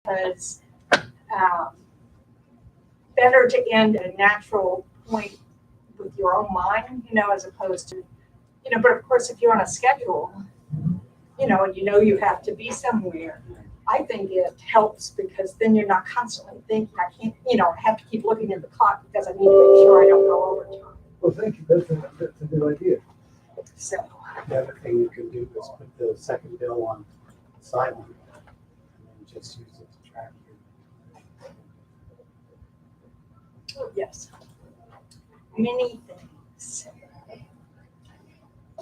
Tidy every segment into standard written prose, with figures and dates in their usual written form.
because better to end at a natural point with your own mind, as opposed to, but of course, if you're on a schedule, and you have to be somewhere, I think it helps because then you're not constantly thinking, I can't, I have to keep looking at the clock because I need to make sure I don't go overtime. Well, thank you. That's a good idea. So. The other thing you can do is put the second bill on silent and then just use it to track you. Yes. Many things.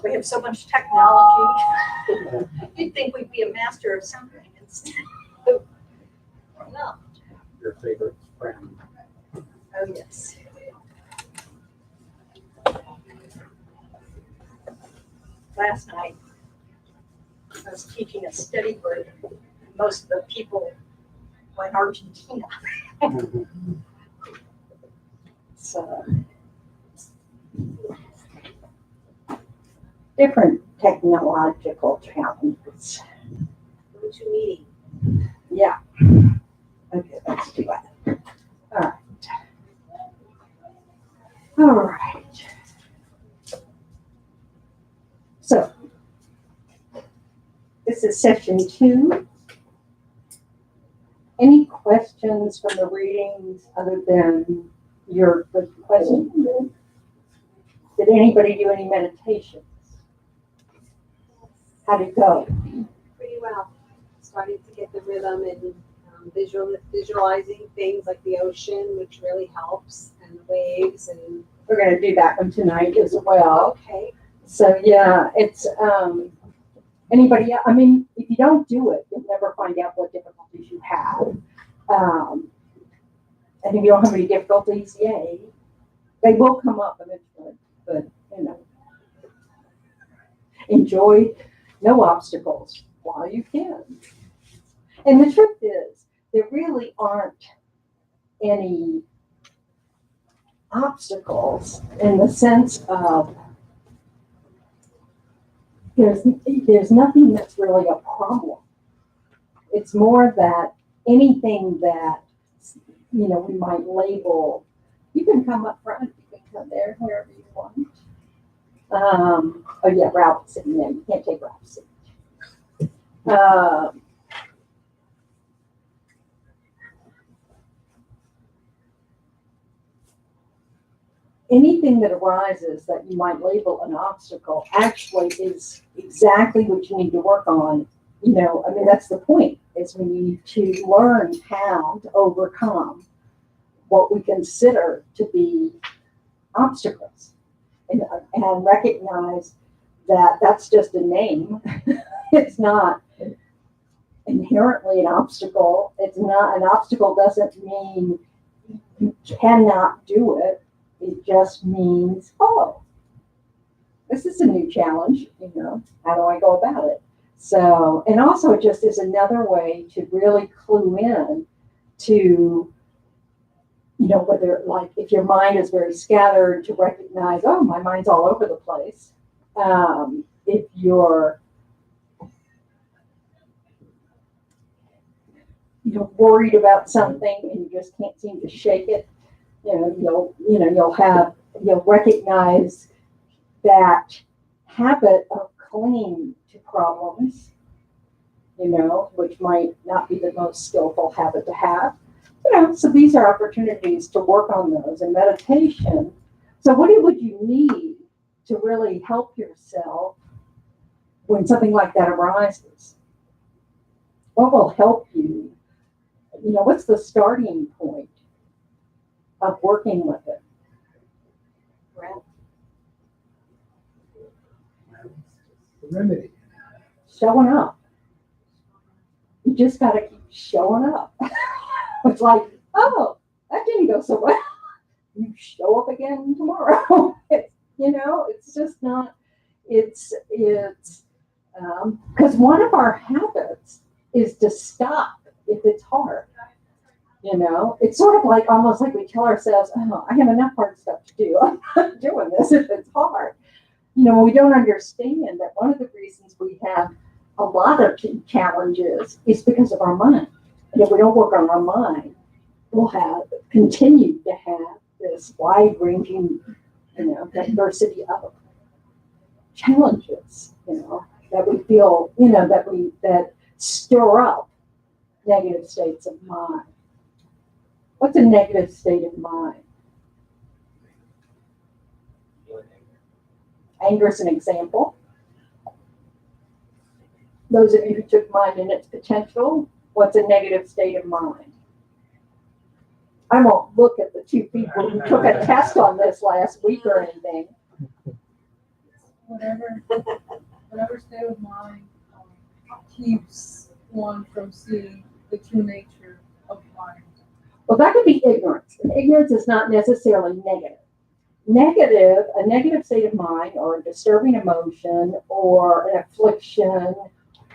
We have so much technology. You'd think we'd be a master of something. No. Your favorite friend. Oh, yes. Last night, I was teaching a study group. Most of the people were in Argentina. So, different technological challenges. What you meeting? Yeah. Okay, let's do that. All right. All right. So, this is session 2. Any questions from the readings other than your good question? Did anybody do any meditations? How'd it go? Pretty well. Starting to get the rhythm and visualizing things like the ocean, which really helps, and the waves. And We're going to do that one tonight as well. okay. So yeah, it's anybody. I mean, if you don't do it, you'll never find out what difficulties you have. And if you don't have any difficulties, yay, they will come up eventually. But enjoy no obstacles while you can. And the truth is, there really aren't any obstacles in the sense of there's nothing that's really a problem. It's more that anything that we might label. You can come up front. You can come there, wherever you want. Oh yeah, Ralph's sitting there. You can't take Ralph's seat. Anything that arises that you might label an obstacle actually is exactly what you need to work on. That's the point, is we need to learn how to overcome what we consider to be obstacles and recognize that that's just a name. It's not inherently an obstacle. It's not, an obstacle doesn't mean you cannot do it. It just means, oh, this is a new challenge, how do I go about it? So, and also it just is another way to really clue in to, whether, like, if your mind is very scattered, to recognize, oh, my mind's all over the place. If you're, worried about something and you just can't seem to shake it, you'll recognize that habit of clinging to problems, which might not be the most skillful habit to have. So these are opportunities to work on those. And meditation. So what would you need to really help yourself when something like that arises? What will help you? What's the starting point of working with it? Breath. The remedy. Showing up. You just got to keep showing up. It's like, oh, that didn't go so well. You show up again tomorrow. It's just not, it's because one of our habits is to stop if it's hard. It's sort of like, almost like we tell ourselves, oh, I have enough hard stuff to do. I'm not doing this if it's hard. We don't understand that one of the reasons we have a lot of challenges is because of our mind. And if we don't work on our mind, we'll continue to have this wide-ranging, diversity of challenges, that we feel, that stir up negative states of mind. What's a negative state of mind? Anger is an example. Those of you who took Mind in Its Potential, what's a negative state of mind? I won't look at the two people who took a test on this last week or anything. Whatever state of mind keeps one from seeing the true nature of mind. Well, that could be ignorance. And ignorance is not necessarily negative. A negative state of mind, or a disturbing emotion, or an affliction,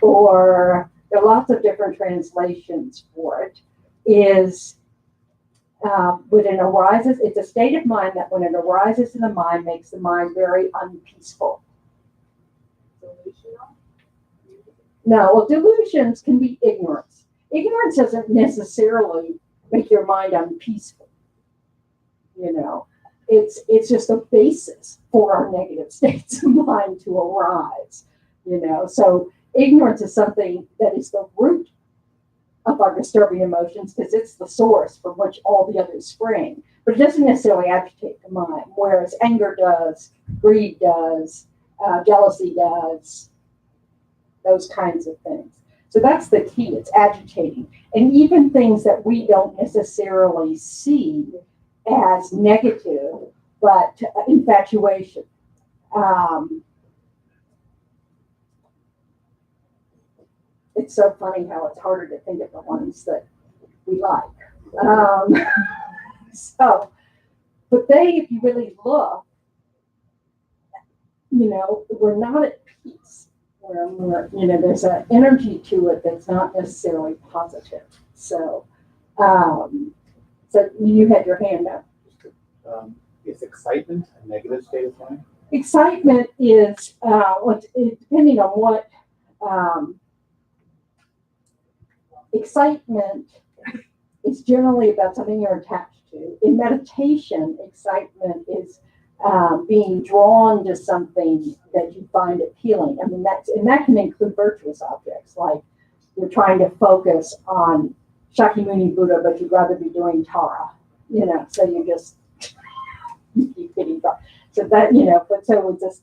or there are lots of different translations for it, is when it arises, it's a state of mind that when it arises in the mind makes the mind very unpeaceful. Delusional? No, well, delusions can be ignorance. Ignorance doesn't necessarily make your mind unpeaceful. It's just a basis for our negative states of mind to arise. So ignorance is something that is the root of our disturbing emotions because it's the source from which all the others spring. But it doesn't necessarily agitate the mind, whereas anger does, greed does, jealousy does, those kinds of things. So that's the key, it's agitating. And even things that we don't necessarily see as negative, but infatuation. It's so funny how it's harder to think of the ones that we like. But if you really look, we're not at peace. There's an energy to it that's not necessarily positive. So you had your hand up. Is excitement a negative state of mind? Excitement is, depending on what, excitement is generally about something you're attached to. In meditation, excitement is being drawn to something that you find appealing. I mean, that can include virtuous objects, like you're trying to focus on Shakyamuni Buddha, but you'd rather be doing Tara, so you just keep getting drunk. So that, but so it's just,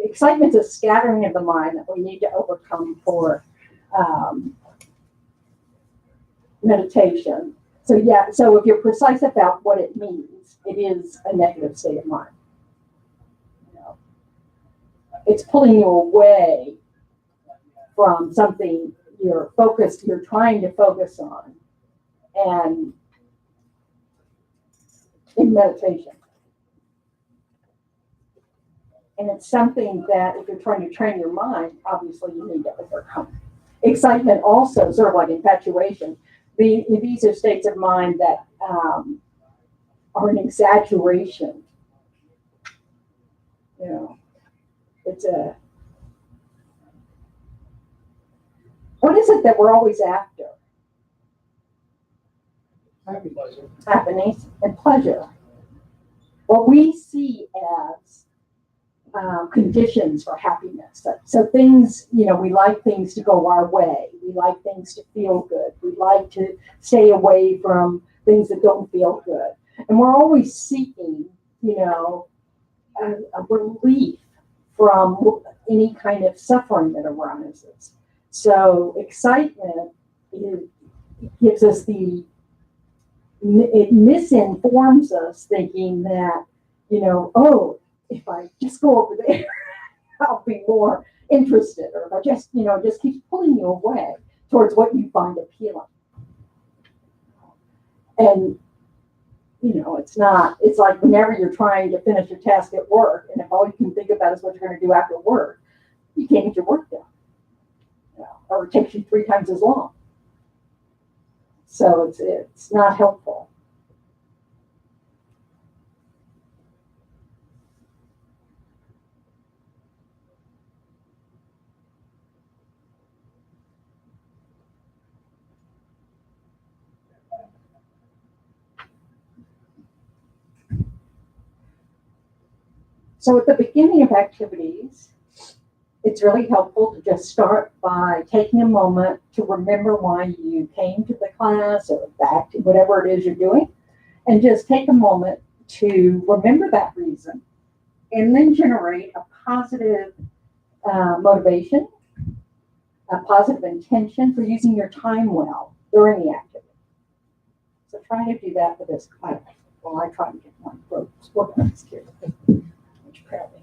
excitement's a scattering of the mind that we need to overcome for meditation. So if you're precise about what it means, it is a negative state of mind. It's pulling you away from something you're trying to focus on, and in meditation. And it's something that if you're trying to train your mind, obviously you need to overcome. Excitement also, sort of like infatuation, these are states of mind that are an exaggeration. What is it that we're always after? Happiness and pleasure. What we see as conditions for happiness. So things, we like things to go our way. We like things to feel good. We like to stay away from things that don't feel good. And we're always seeking, a relief from any kind of suffering that arises. So excitement gives us it misinforms us thinking that, if I just go over there, I'll be more interested. Or if I just keeps pulling you away towards what you find appealing. And, it's like whenever you're trying to finish a task at work, and if all you can think about is what you're going to do after work, you can't get your work done. Or it takes you 3 times as long. So it's not helpful. So at the beginning of activities, it's really helpful to just start by taking a moment to remember why you came to the class or back to whatever it is you're doing, and just take a moment to remember that reason, and then generate a positive motivation, a positive intention for using your time well during the activity. So try to do that for this class. Well, I try to get my throat organized here, which apparently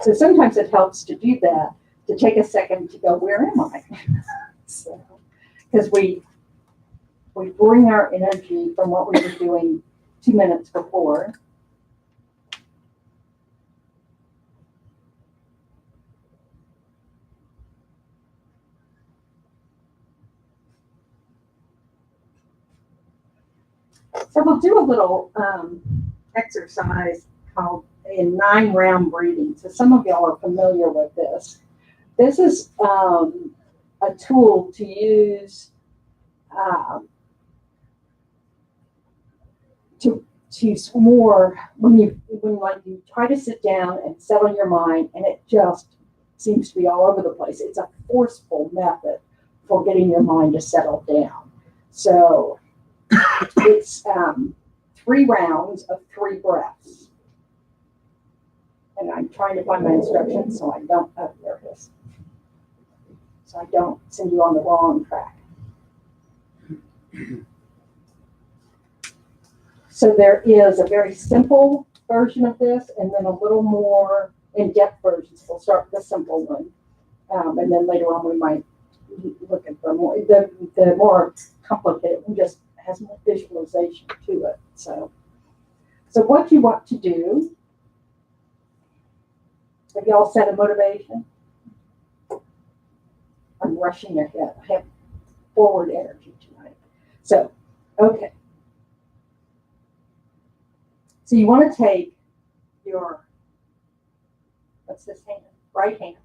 so sometimes it helps to do that, to take a second to go, where am I? So, because we bring our energy from what we were doing 2 minutes before. So we'll do a little exercise called in 9-round breathing. So some of y'all are familiar with this. This is a tool to use to more when you try to sit down and settle your mind and it just seems to be all over the place. It's a forceful method for getting your mind to settle down. So it's 3 rounds of 3 breaths. And I'm trying to find my instructions so I don't, oh, there it is. So I don't send you on the wrong track. So there is a very simple version of this and then a little more in-depth versions. We'll start with the simple one. And then later on we might look at the more complicated one, just has more visualization to it. So what you want to do, have y'all set a motivation? I'm rushing ahead. I have forward energy tonight. So, okay. So you want to take your, what's this hand? Right hand,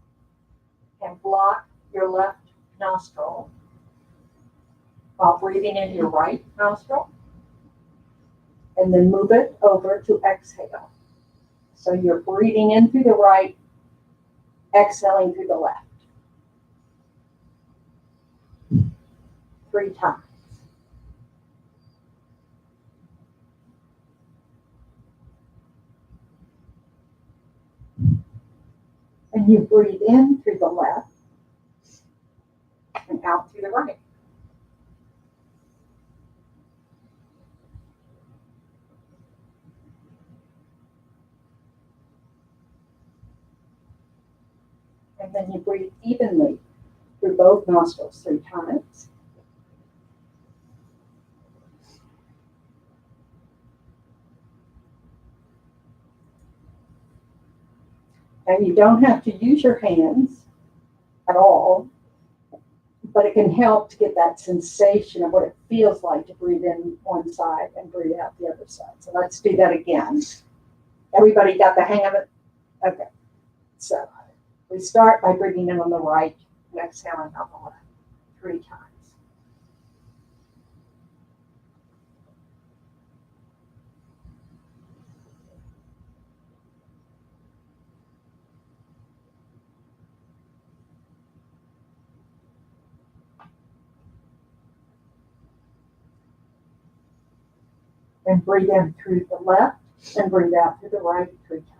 and block your left nostril while breathing in your right nostril, and then move it over to exhale. So you're breathing in through the right, exhaling through the left. 3 times. And you breathe in through the left and out through the right. And then you breathe evenly through both nostrils 3 times. And you don't have to use your hands at all, but it can help to get that sensation of what it feels like to breathe in one side and breathe out the other side. So let's do that again. Everybody got the hang of it? Okay. So we start by breathing in on the right and exhaling out the left 3 times. And breathe in through the left and breathe out through the right 3 times.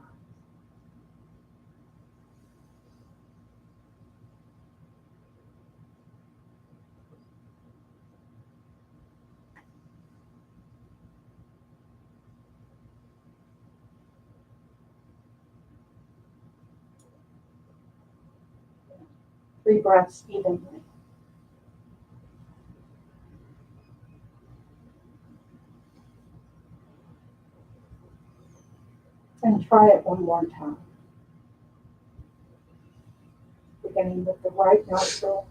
Three breaths evenly. And try it one more time. Beginning with the right nostril.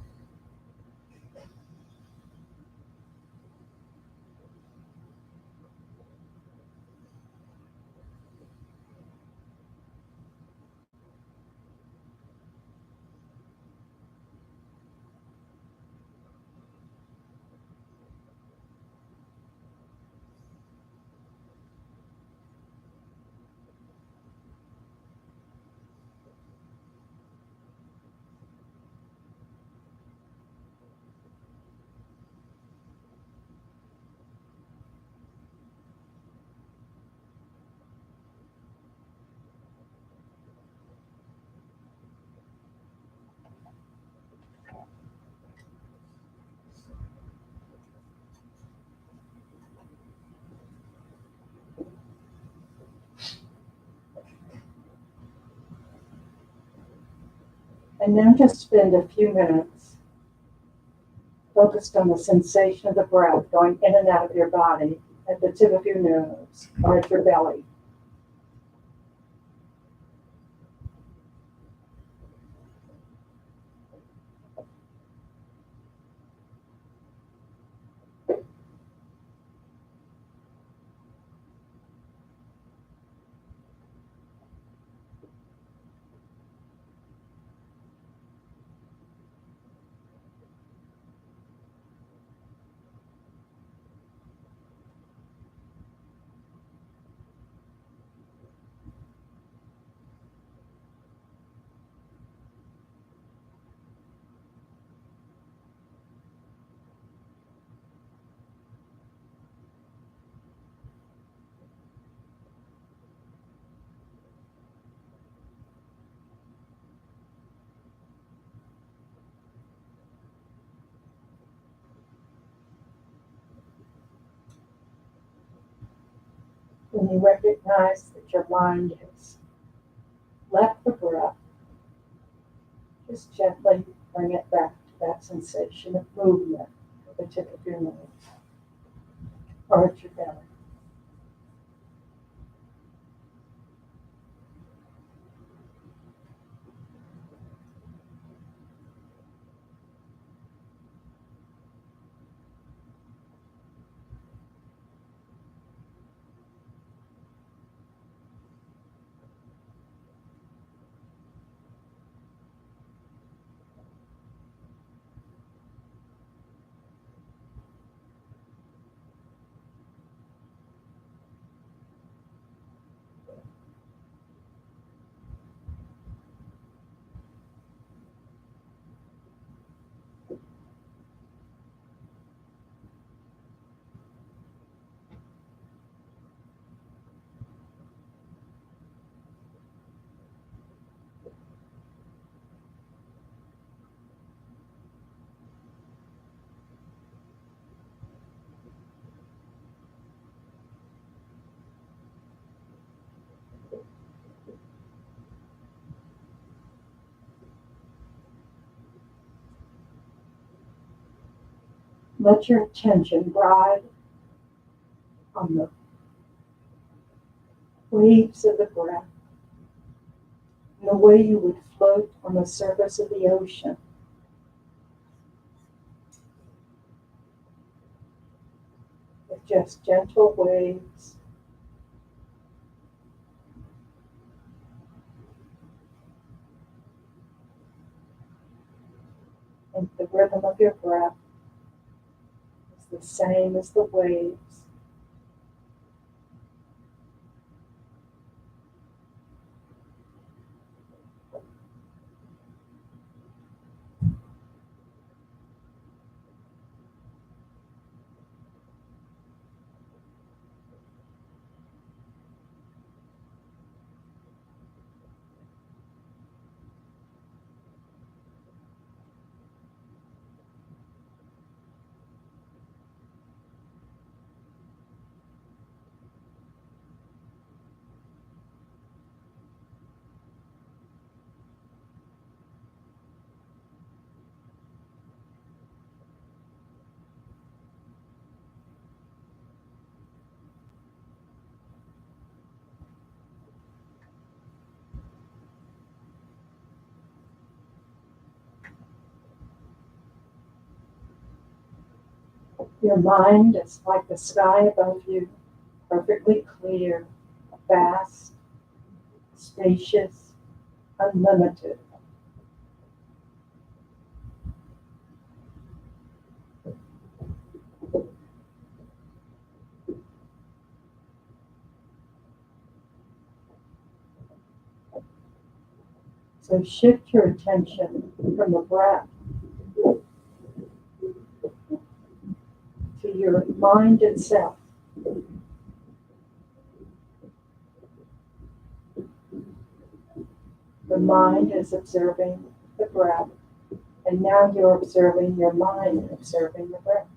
And now just spend a few minutes focused on the sensation of the breath going in and out of your body at the tip of your nose or at your belly. When you recognize that your mind has left the breath, just gently bring it back to that sensation of movement at the tip of your nose or at your belly. Let your attention ride on the waves of the breath in the way you would float on the surface of the ocean. With just gentle waves. And the rhythm of your breath is the same as the waves. Your mind is like the sky above you, perfectly clear, vast, spacious, unlimited. So shift your attention from the breath to your mind itself. The mind is observing the breath, and now you're observing your mind observing the breath.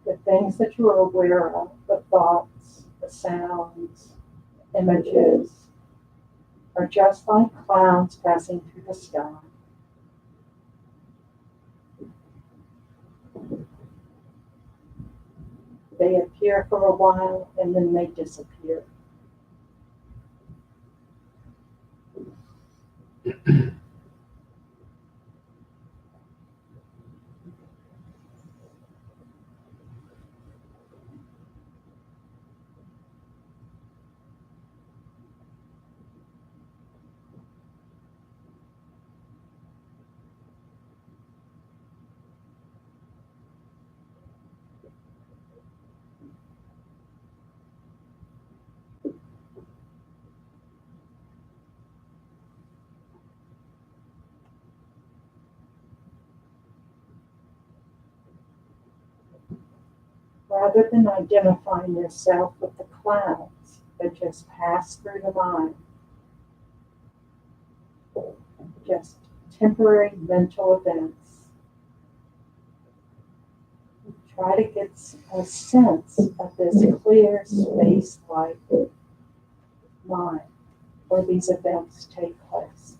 The things that you are aware of, the thoughts, the sounds, images, are just like clouds passing through the sky. They appear for a while and then they disappear. Rather than identifying yourself with the clouds that just pass through the mind, just temporary mental events, try to get a sense of this clear space-like mind where these events take place.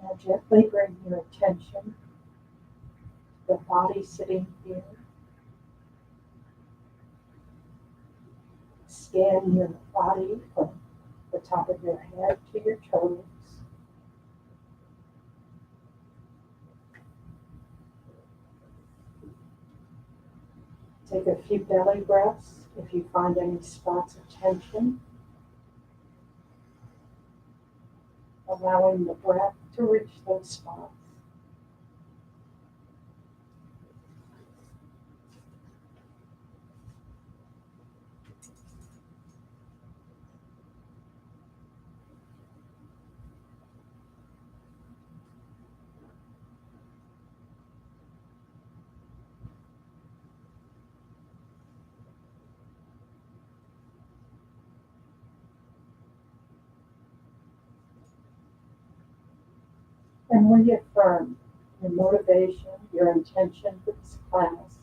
Now gently bring your attention to the body sitting here. Scan your body from the top of your head to your toes. Take a few belly breaths if you find any spots of tension, allowing the breath to reach those spots. and reaffirm your motivation, your intention for this class.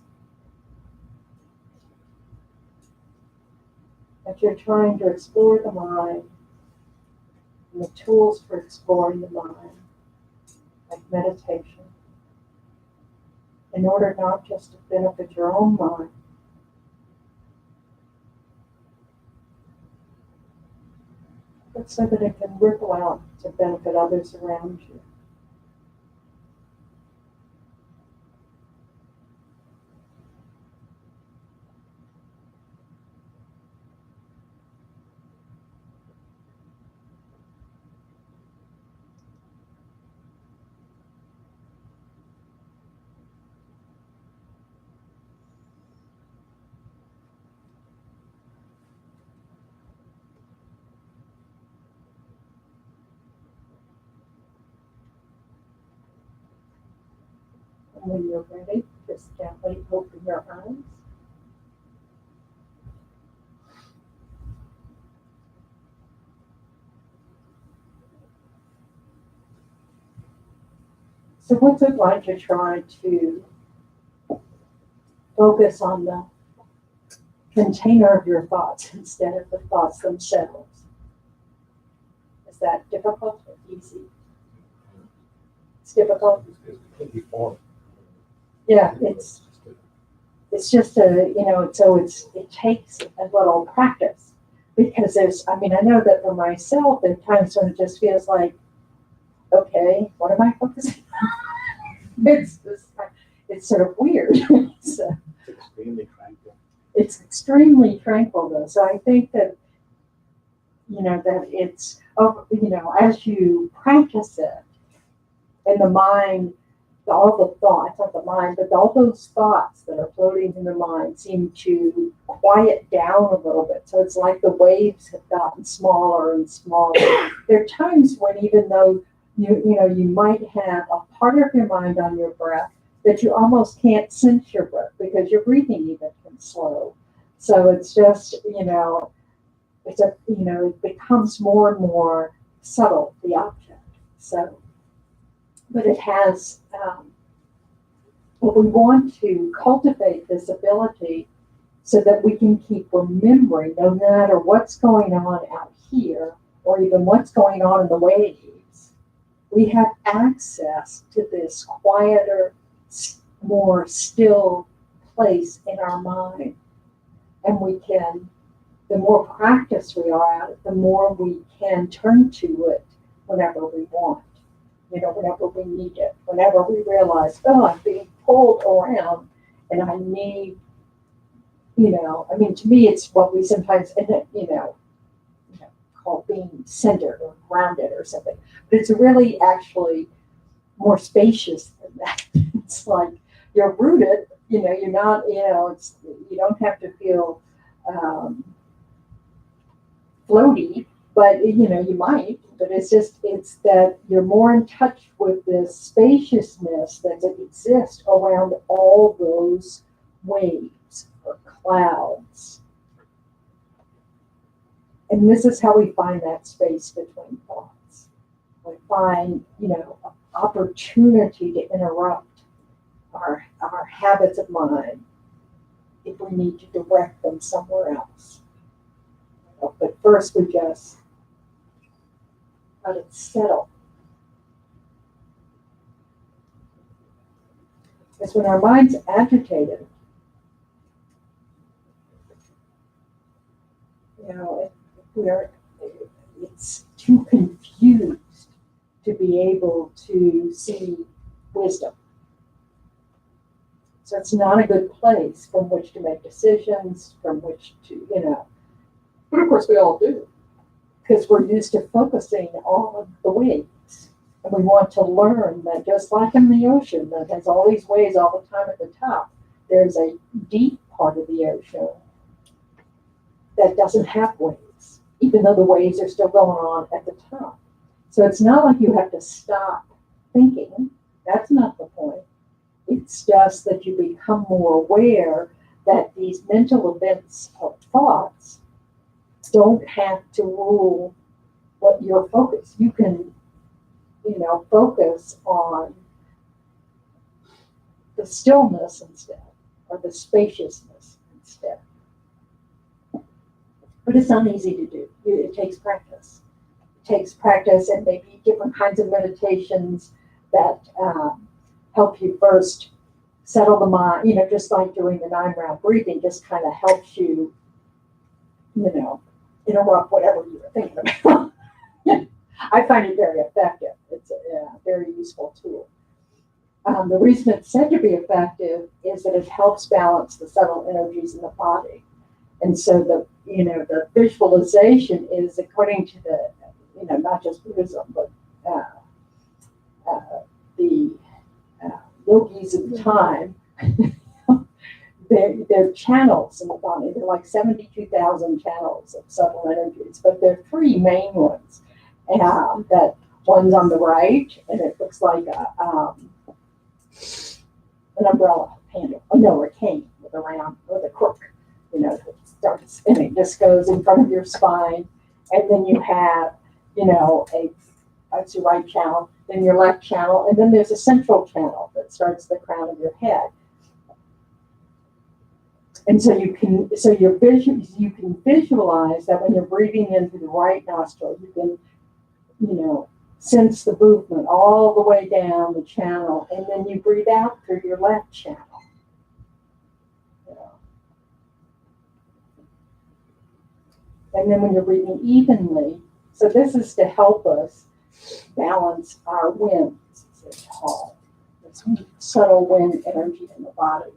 That you're trying to explore the mind and the tools for exploring the mind, like meditation, in order not just to benefit your own mind, but so that it can ripple out to benefit others around you. And when you're ready, just gently open your eyes. So what's it like to try to focus on the container of your thoughts instead of the thoughts themselves? Is that difficult or easy? It's difficult. Yeah, it's just it takes a little practice, because I know that for myself, at times when it just feels like, okay, what am I focusing on? It's sort of weird. So, It's extremely tranquil. it's extremely tranquil though. So I think that, that it's, as you practice it, and the mind, all the thoughts, not the mind, but all those thoughts that are floating in the mind seem to quiet down a little bit. So it's like the waves have gotten smaller and smaller. There are times when, even though you might have a part of your mind on your breath, that you almost can't sense your breath because your breathing even can slow. So it's just, it becomes more and more subtle, the object. So, but it has, but we want to cultivate this ability so that we can keep remembering, no matter what's going on out here, or even what's going on in the waves, we have access to this quieter, more still place in our mind. And we can, the more practice we are at it, the more we can turn to it whenever we want, whenever we need it, whenever we realize, oh, I'm being pulled around and I need, to me, it's what we sometimes, call being centered or grounded or something. But it's really actually more spacious than that. It's like you're rooted, you're not, you don't have to feel floaty, but you might, but it's that you're more in touch with this spaciousness that exists around all those waves or clouds. And this is how we find that space between thoughts. We find, opportunity to interrupt our habits of mind if we need to direct them somewhere else. But first we just let it settle. Because when our mind's agitated, it's too confused to be able to see wisdom. So it's not a good place from which to make decisions, from which to, but of course we all do, because we're used to focusing on the waves. And we want to learn that just like in the ocean that has all these waves all the time at the top, there's a deep part of the ocean that doesn't have waves, even though the waves are still going on at the top. So it's not like you have to stop thinking. That's not the point. It's just that you become more aware that these mental events or thoughts don't have to rule what your focus. You can focus on the stillness instead, or the spaciousness instead. But it's not easy to do. It takes practice. It takes practice, and maybe different kinds of meditations that help you first settle the mind, just like doing the 9-round breathing just kind of helps you, interrupt whatever you were thinking about. I find it very effective. It's a very useful tool. The reason it's said to be effective is that it helps balance the subtle energies in the body. And so the visualization is according to the, not just Buddhism, but the yogis of the time, they're channels in the body. They're like 72,000 channels of subtle energies, but there are three main ones. That one's on the right, and it looks like an umbrella handle. Oh no, a cane with a crook. It starts and it just goes in front of your spine, and then you have, that's your right channel, then your left channel, and then there's a central channel that starts the crown of your head. And so you can visualize that when you're breathing in through the right nostril, you can, sense the movement all the way down the channel, and then you breathe out through your left channel. And then when you're breathing evenly, so this is to help us balance our winds, it's called. It's subtle wind energy in the body.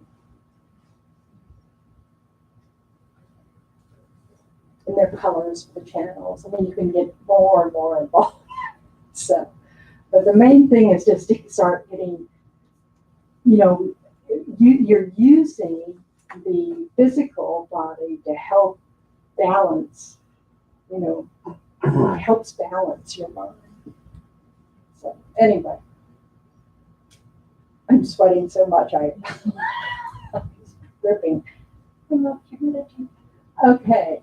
And their colors for the channels. You can get more and more involved. So, but the main thing is just to start getting, you're using the physical body to help balance, it helps balance your mind. So anyway, I'm sweating so much, I'm dripping. Okay.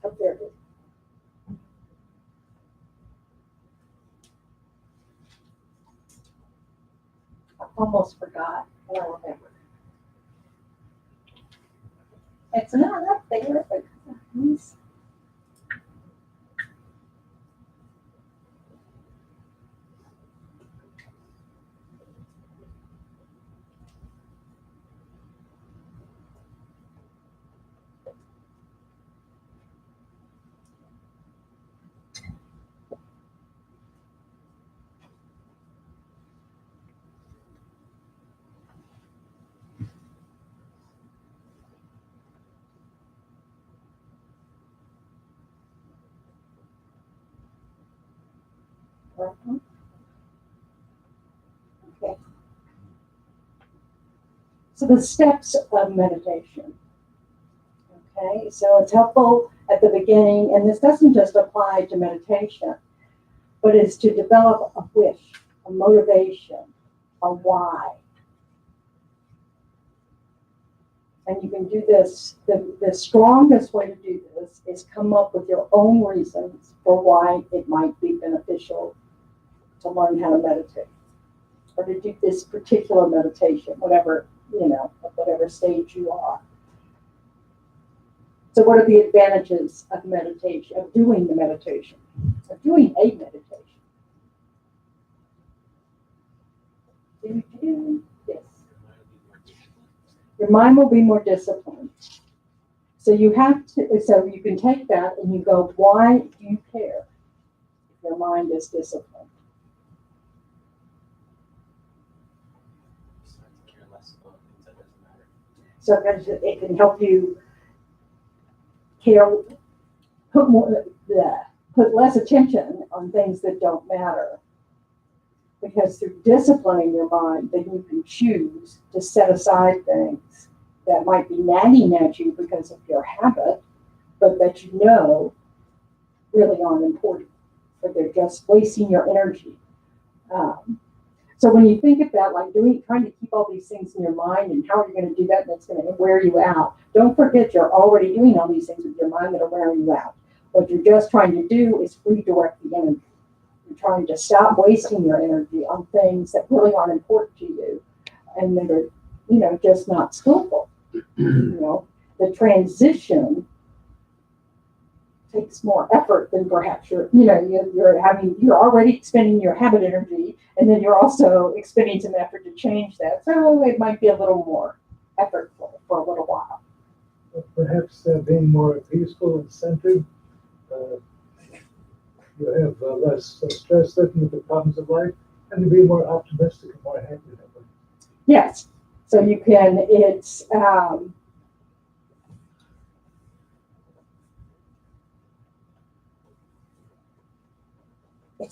Up there it is. I almost forgot, but I remembered. It's not up there, but please. Okay. So the steps of meditation. Okay, so it's helpful at the beginning, and this doesn't just apply to meditation, but it's to develop a wish, a motivation, a why. And you can do this, the strongest way to do this is come up with your own reasons for why it might be beneficial to learn how to meditate, or to do this particular meditation, whatever, at whatever stage you are. So what are the advantages of meditation, of doing the meditation, of doing a meditation? Yes. Your mind will be more disciplined. So you can take that and you go, why do you care if your mind is disciplined? So it can help you put less attention on things that don't matter. Because through disciplining your mind, then you can choose to set aside things that might be nagging at you because of your habit, but that really aren't important, or they're just wasting your energy. So when you think about like trying to keep all these things in your mind and how are you going to do that, that's going to wear you out. Don't forget you're already doing all these things with your mind that are wearing you out. What you're just trying to do is redirect the energy. You're trying to stop wasting your energy on things that really aren't important to you and that are, just not skillful. The transition takes more effort than perhaps you're already expending your habit energy, and then you're also expending some effort to change that. So it might be a little more effortful for a little while. Perhaps being more peaceful and centered, you have less stress looking at the problems of life, and to be more optimistic and more happy that way. Yes. So you can, it's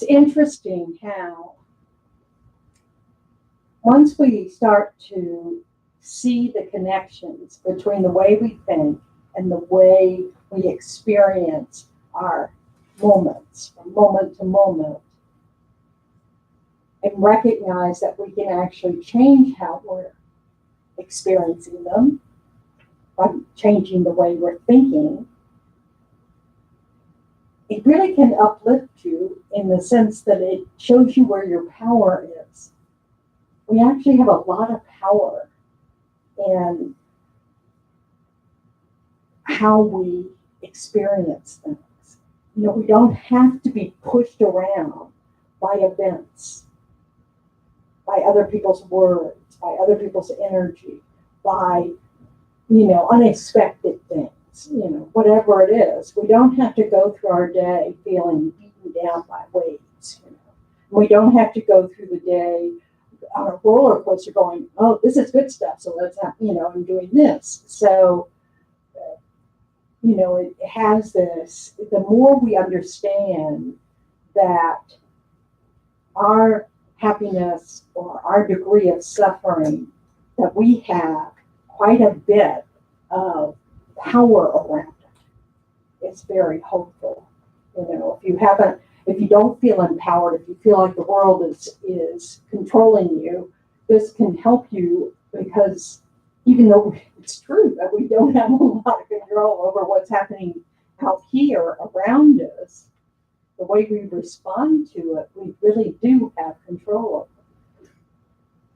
interesting how once we start to see the connections between the way we think and the way we experience our moments from moment to moment, and recognize that we can actually change how we're experiencing them by changing the way we're thinking, it really can uplift you in the sense that it shows you where your power is. We actually have a lot of power in how we experience things. We don't have to be pushed around by events, by other people's words, by other people's energy, by, unexpected things, whatever it is. We don't have to go through our day feeling beaten down by waves. We don't have to go through the day on a roller coaster going, oh, this is good stuff, so let's not, I'm doing this. So, it has this, the more we understand that our happiness or our degree of suffering, that we have quite a bit of power around it. It's very hopeful. If you don't feel empowered, if you feel like the world is controlling you, this can help you, because even though it's true that we don't have a lot of control over what's happening out here around us, the way we respond to it, we really do have control of it.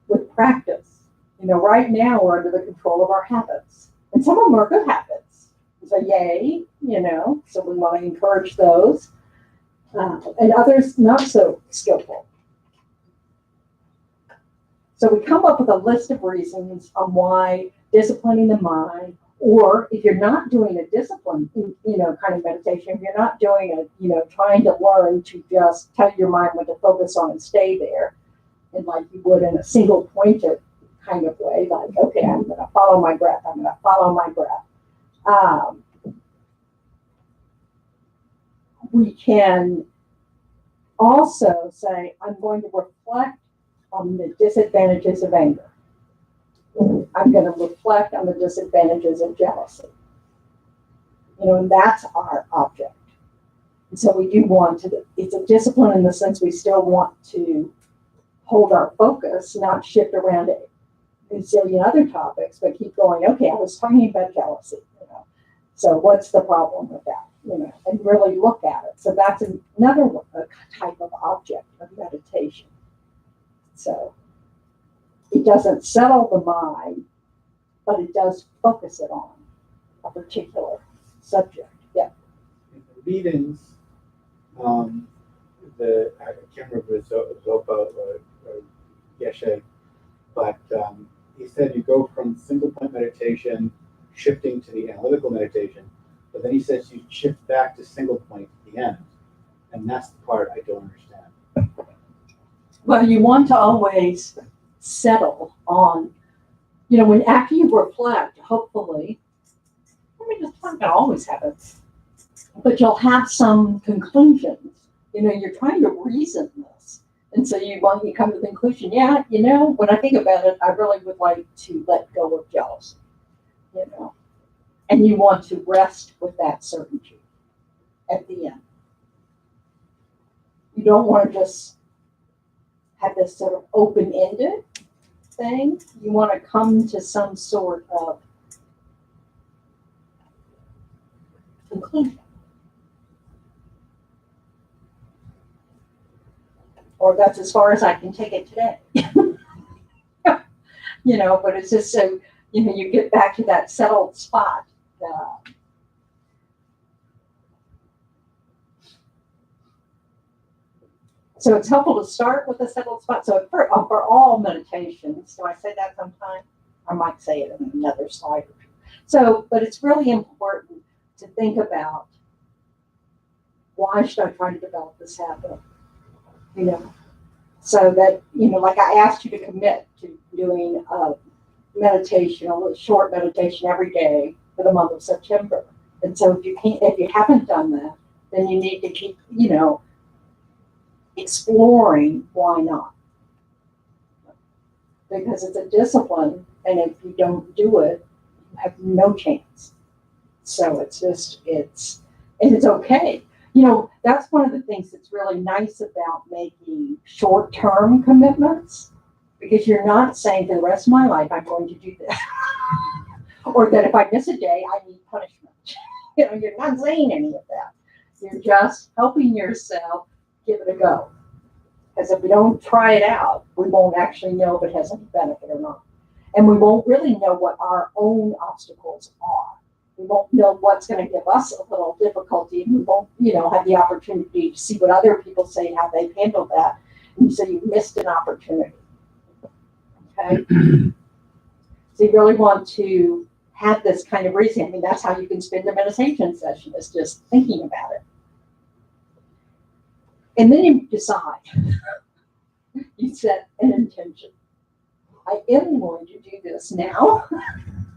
With practice. Right now we're under the control of our habits. And some of them are good habits. So yay, so we want to encourage those. And others not so skillful. So we come up with a list of reasons on why disciplining the mind, or if you're not doing a discipline, kind of meditation, if you're not doing trying to learn to just tell your mind what to focus on and stay there, and like you would in a single pointed kind of way, like, okay, I'm going to follow my breath, I'm going to follow my breath. We can also say, I'm going to reflect on the disadvantages of anger. I'm going to reflect on the disadvantages of jealousy. And that's our object. And so we do want to, it's a discipline in the sense we still want to hold our focus, not shift around a zillion other topics, but keep going, okay, I was talking about jealousy, so what's the problem with that, and really look at it. So that's another type of object of meditation. So it doesn't settle the mind, but it does focus it on a particular subject. Yeah. In the readings, I can't remember if it was Zopa or Geshe, but he said you go from single point meditation, shifting to the analytical meditation, but then he says you shift back to single point at the end. And that's the part I don't understand. Well, you want to always settle on, when after you reflect, hopefully, it's not going to always happen, but you'll have some conclusions. You're trying to reason this. And so you come to the conclusion, yeah, when I think about it, I really would like to let go of jealousy, and you want to rest with that certainty at the end. You don't want to just have this sort of open-ended thing. You want to come to some sort of conclusion. Or that's as far as I can take it today. But it's just so, you get back to that settled spot. So it's helpful to start with a settled spot. So for all meditations, do I say that sometime? I might say it in another slide. So, but it's really important to think about, why should I try to develop this habit? So that, like I asked you to commit to doing a meditation, a little short meditation every day for the month of September. And so if you haven't done that, then you need to keep, exploring why not. Because it's a discipline, and if you don't do it, you have no chance. So it's okay. That's one of the things that's really nice about making short-term commitments, because you're not saying for the rest of my life, I'm going to do this. Or that if I miss a day, I need punishment. You're not saying any of that. You're just helping yourself give it a go. Because if we don't try it out, we won't actually know if it has any benefit or not. And we won't really know what our own obstacles are. We won't know what's going to give us a little difficulty. We won't, have the opportunity to see what other people say, how they've handled that. And so you missed an opportunity. Okay? So you really want to have this kind of reasoning. I mean, that's how you can spend a meditation session, is just thinking about it. And then you decide. You set an intention. I am going to do this now.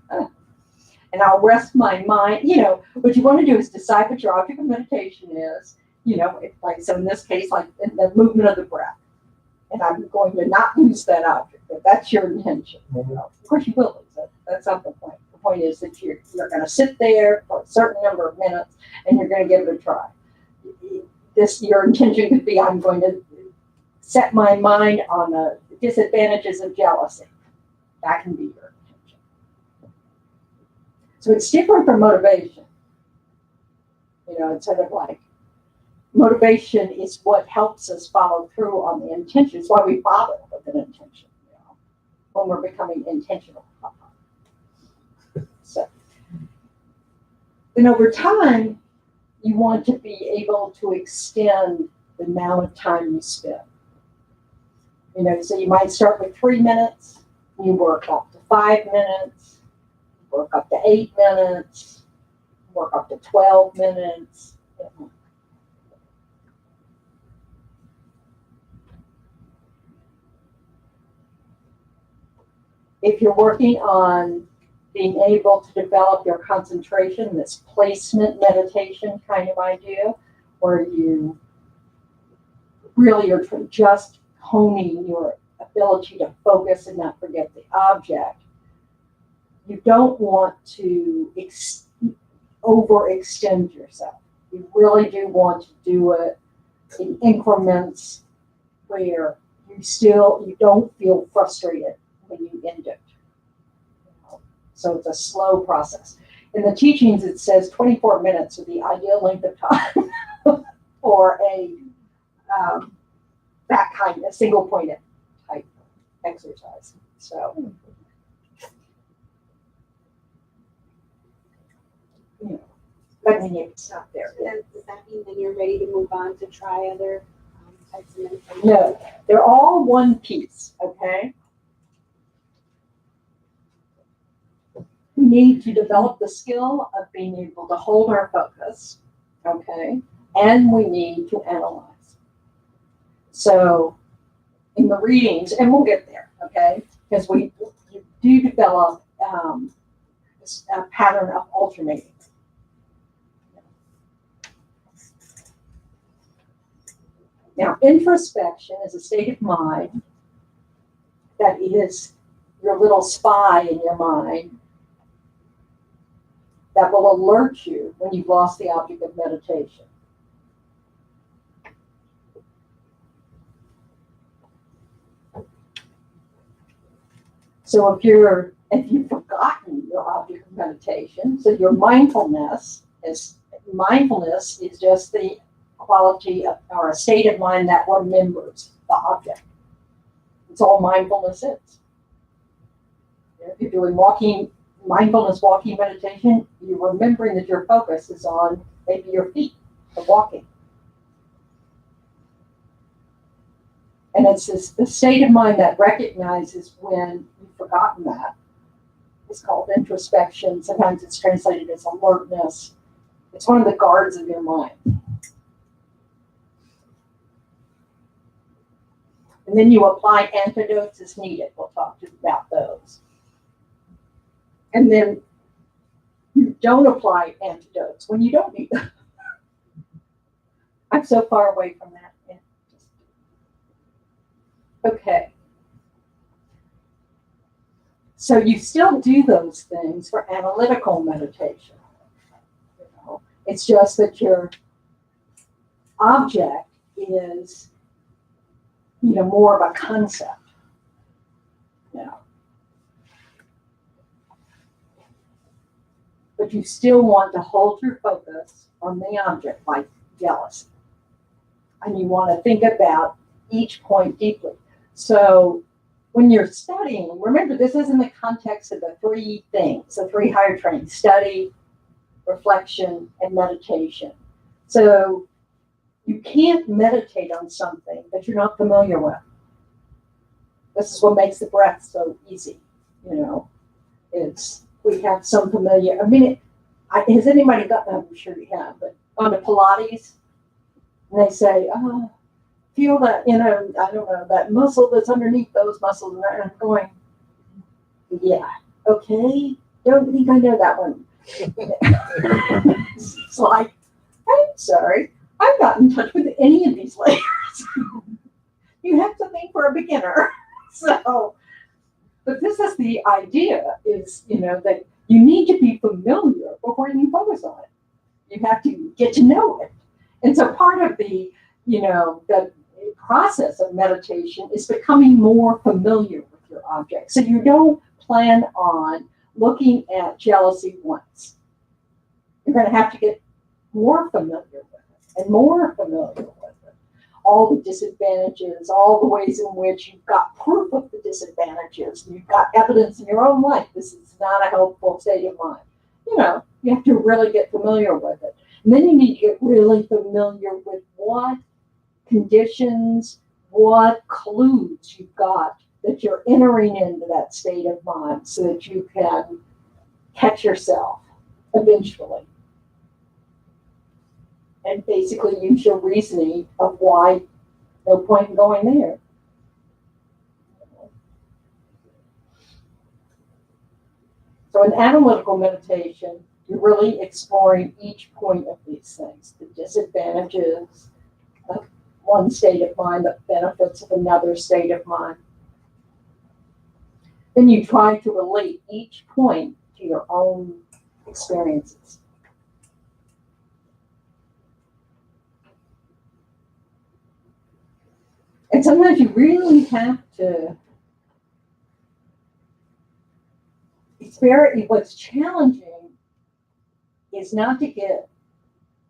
And I'll rest my mind. What you want to do is decide what your object of meditation is. So in this case, like in the movement of the breath. And I'm going to not lose that object, but that's your intention. Of course you will lose it. That's not the point. The point is that you're going to sit there for a certain number of minutes and you're going to give it a try. Your intention could be, I'm going to set my mind on the disadvantages of jealousy. That can be your intention. So it's different from motivation. It's sort of like, motivation is what helps us follow through on the intention. It's why we bother with an intention, when we're becoming intentional. So, then over time, you want to be able to extend the amount of time you spend. So you might start with 3 minutes, you work up to 5 minutes, work up to 8 minutes, work up to 12 minutes. If you're working on being able to develop your concentration, this placement meditation kind of idea, where you really are just honing your ability to focus and not forget the object, you don't want to overextend yourself. You really do want to do it in increments where you don't feel frustrated when you end it. So it's a slow process. In the teachings, it says 24 minutes is the ideal length of time for that kind of single pointed type exercise. So, but then you can stop there. Does that mean that you're ready to move on to try other types of meditation? No, they're all one piece, okay? We need to develop the skill of being able to hold our focus, okay? And we need to analyze. So in the readings, and we'll get there, okay? Because you do develop a pattern of alternating. Now, introspection is a state of mind that is your little spy in your mind that will alert you when you've lost the object of meditation. So if you've forgotten your object of meditation, so your mindfulness is just the quality of, or a state of mind that remembers the object. It's all mindfulness is. If you're doing mindfulness walking meditation, you're remembering that your focus is on maybe your feet, the walking. And it's the state of mind that recognizes when you've forgotten that. It's called introspection. Sometimes it's translated as alertness. It's one of the guards of your mind. And then you apply antidotes as needed. We'll talk about those. And then you don't apply antidotes when you don't need them. I'm so far away from that. Yeah. Okay. So you still do those things for analytical meditation. You know, it's just that your object is, more of a concept. Yeah. But you still want to hold your focus on the object like jealousy. And you want to think about each point deeply. So when you're studying, remember this is in the context of the three things, the three higher trainings: study, reflection, and meditation. So you can't meditate on something that you're not familiar with. This is what makes the breath so easy. We have some familiar. Has anybody gotten? I'm sure you have, but on the Pilates, and they say, "Oh, feel that, I don't know, that muscle that's underneath those muscles," and I'm going, "Yeah, okay, don't think I know that one." It's like, I'm sorry, I've not in touch with any of these layers. You have something for a beginner. So, but this is the idea is, that you need to be familiar before you focus on it. You have to get to know it. And so part of the process of meditation is becoming more familiar with your object. So you don't plan on looking at jealousy once. You're going to have to get more familiar with it and more familiar with it. All the disadvantages, all the ways in which you've got proof of the disadvantages, and you've got evidence in your own life. This is not a helpful state of mind. You have to really get familiar with it. And then you need to get really familiar with what conditions, what clues you've got that you're entering into that state of mind so that you can catch yourself eventually. And basically use your reasoning of why no point in going there. So in analytical meditation, you're really exploring each point of these things, the disadvantages of one state of mind, the benefits of another state of mind. Then you try to relate each point to your own experiences. And sometimes you really have to experience. What's challenging is not to get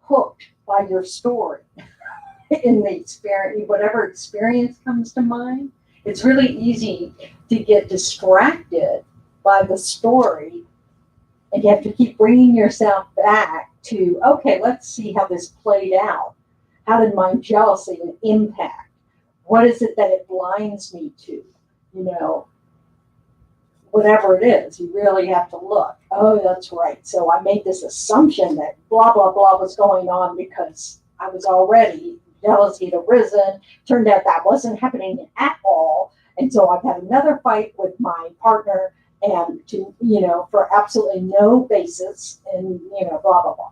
hooked by your story in the experience, whatever experience comes to mind. It's really easy to get distracted by the story, and you have to keep bringing yourself back to, okay, let's see how this played out. How did my jealousy impact? What is it that it blinds me to? Whatever it is, you really have to look. Oh, that's right. So I made this assumption that blah, blah, blah was going on because I was already, jealousy had arisen. Turned out that wasn't happening at all. And so I've had another fight with my partner and for absolutely no basis and, blah, blah, blah.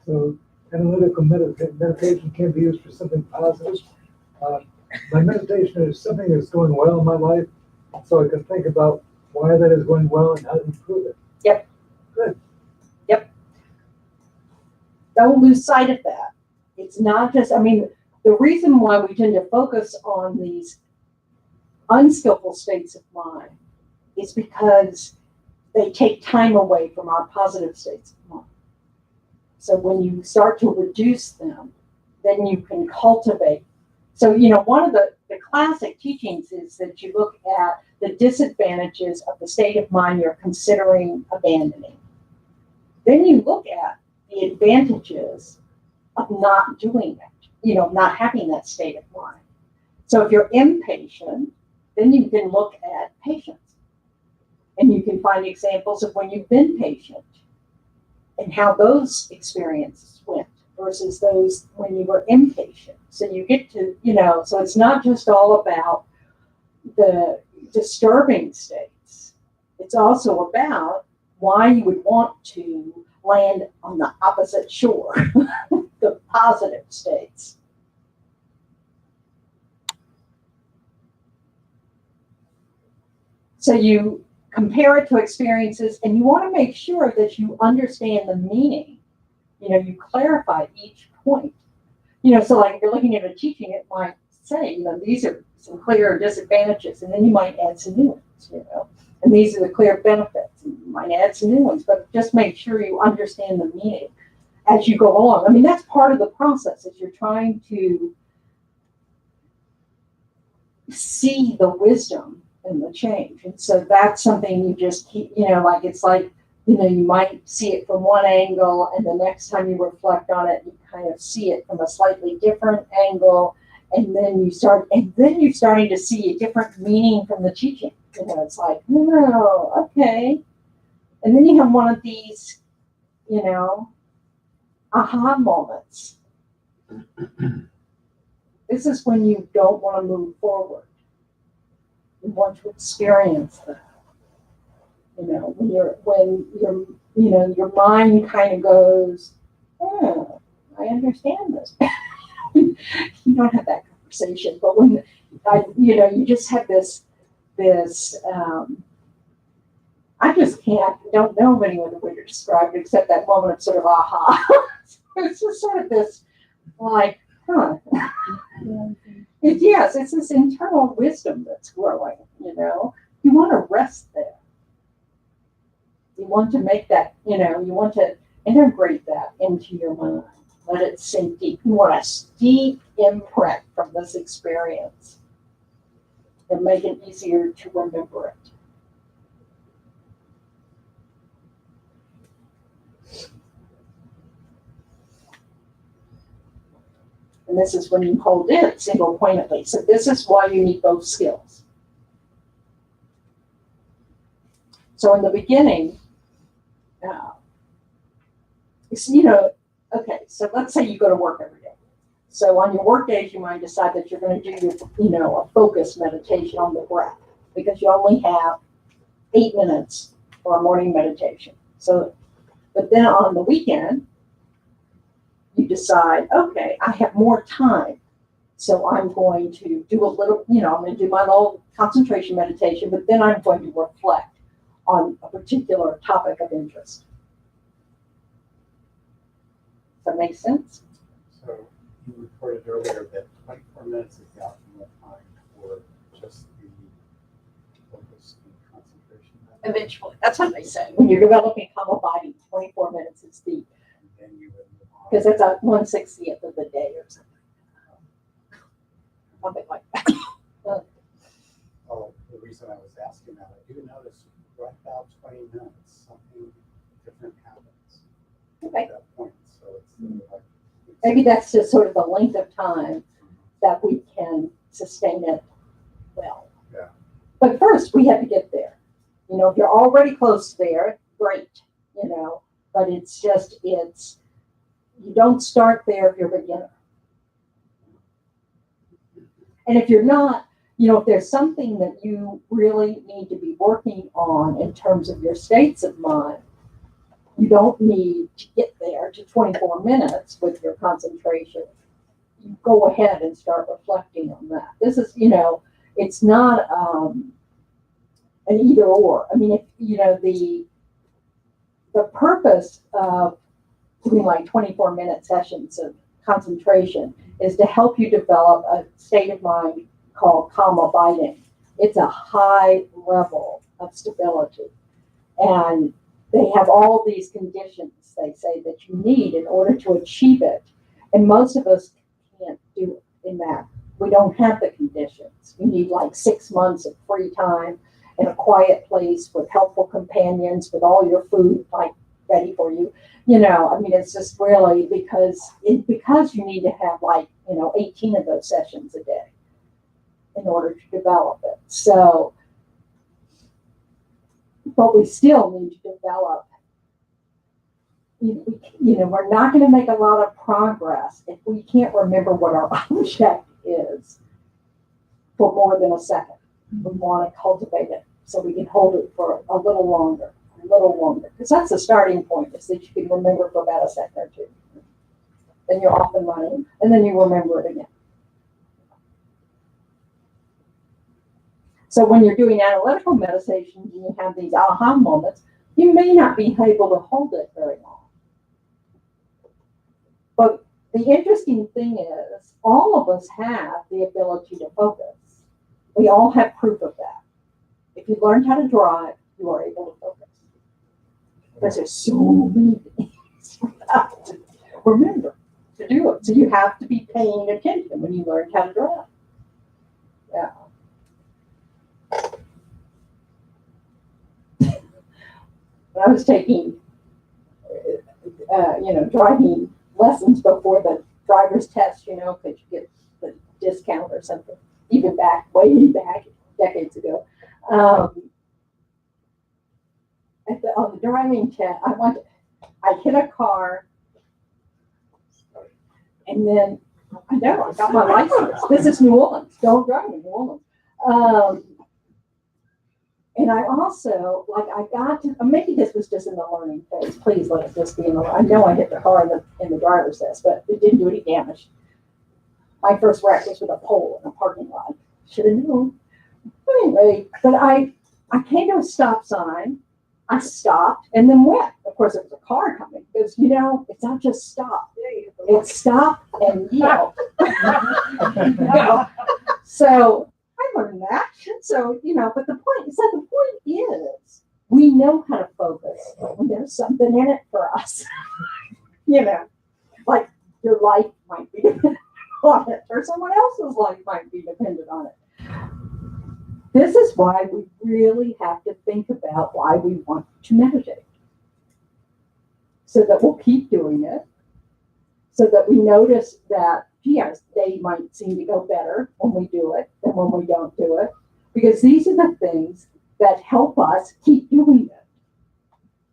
So analytical meditation can be used for something positive. My meditation is something that's going well in my life, so I can think about why that is going well and how to improve it. Yep. Good. Yep. Don't lose sight of that. It's not just, the reason why we tend to focus on these unskillful states of mind is because they take time away from our positive states of mind. So when you start to reduce them, then you can cultivate. So, one of the classic teachings is that you look at the disadvantages of the state of mind you're considering abandoning. Then you look at the advantages of not doing it, not having that state of mind. So if you're impatient, then you can look at patience. And you can find examples of when you've been patient and how those experiences went versus those when you were impatient. So you get to, so it's not just all about the disturbing states. It's also about why you would want to land on the opposite shore, the positive states. So you compare it to experiences, and you want to make sure that you understand the meaning. You clarify each point. So like if you're looking at a teaching, it might say, these are some clear disadvantages, and then you might add some new ones, and these are the clear benefits, and you might add some new ones, but just make sure you understand the meaning as you go along. I mean, that's part of the process, as you're trying to see the wisdom and the change. And so that's something you just keep, like it's like, you might see it from one angle, and the next time you reflect on it, you kind of see it from a slightly different angle, and then you're starting to see a different meaning from the teaching. It's like, no, okay. And then you have one of these, aha moments. This is when you don't want to move forward. You want to experience that. When your mind kind of goes, oh, I understand this. You don't have that conversation, but when you just have this, I just don't know of any other way to describe it except that moment of sort of aha. It's just sort of this, like, huh. Yes, it's this internal wisdom that's growing, You want to rest there. You want to make that, you want to integrate that into your mind. Let it sink deep. You want a deep imprint from this experience and make it easier to remember it. And this is when you hold it single pointedly. So this is why you need both skills. So in the beginning, okay, so let's say you go to work every day. So on your work days, you might decide that you're going to do a focus meditation on the breath, because you only have 8 minutes for a morning meditation. So, but then on the weekend, you decide, okay, I have more time. So I'm going to do I'm going to do my little concentration meditation, but then I'm going to reflect on a particular topic of interest. Does that make sense? So you reported earlier that 24 minutes is the optimal time for just the focus and concentration. Eventually. That's what they say. When you're developing calm abiding, 24 minutes is the, And then you would move on. because it's a 1/60th of the day or something. Something like that. Oh, the reason I was asking that, I do notice right about 20 minutes, something different happens Okay. at that point. So it's sort of like, Maybe that's just sort of the length of time that we can sustain it well. Yeah. But first, we have to get there. If you're already close there, great. But you don't start there if you're a beginner. And if you're not, if there's something that you really need to be working on in terms of your states of mind, you don't need to get there to 24 minutes with your concentration. You go ahead and start reflecting on that. This is, it's not an either or. I mean, the purpose of doing like 24-minute sessions of concentration is to help you develop a state of mind called calm abiding, It's a high level of stability. And they have all these conditions, they say, that you need in order to achieve it. And most of us can't do it in that. We don't have the conditions. You need like 6 months of free time in a quiet place with helpful companions, with all your food like ready for you. I mean, it's just really because you need to have like, 18 of those sessions a day in order to develop it. So, but we still need to develop. We're not going to make a lot of progress if we can't remember what our object is for more than a second. We want to cultivate it so we can hold it for a little longer, because that's the starting point, is that you can remember for about a second or two. Then you're off and running, and then you remember it again. So when you're doing analytical meditation and you have these aha moments, you may not be able to hold it very long. But the interesting thing is, all of us have the ability to focus. We all have proof of that. If you learned how to drive, you are able to focus. Because there's so many things you have to remember to do it. So you have to be paying attention when you learn how to drive. Yeah. When I was taking, driving lessons before the driver's test, because you get the discount or something, even way back, decades ago. On the driving test, I hit a car, and then I got my license. This is New Orleans. Don't drive in New Orleans. And I also, maybe this was just in the learning phase. Please let it just be in the, I know I hit the car in the driver's test, but it didn't do any damage. My first wreck was with a pole in a parking lot. Should have known. Anyway, but I came to a stop sign. I stopped and then went. Of course, there was a car coming because, it's not just stop. It's stop and yell. So I learned that. So, but the point is, we know how to focus when there's something in it for us. Like your life might be dependent on it, or someone else's life might be dependent on it. This is why we really have to think about why we want to meditate. So that we'll keep doing it. So that we notice that, our day might seem to go better when we do it than when we don't do it. Because these are the things that help us keep doing it.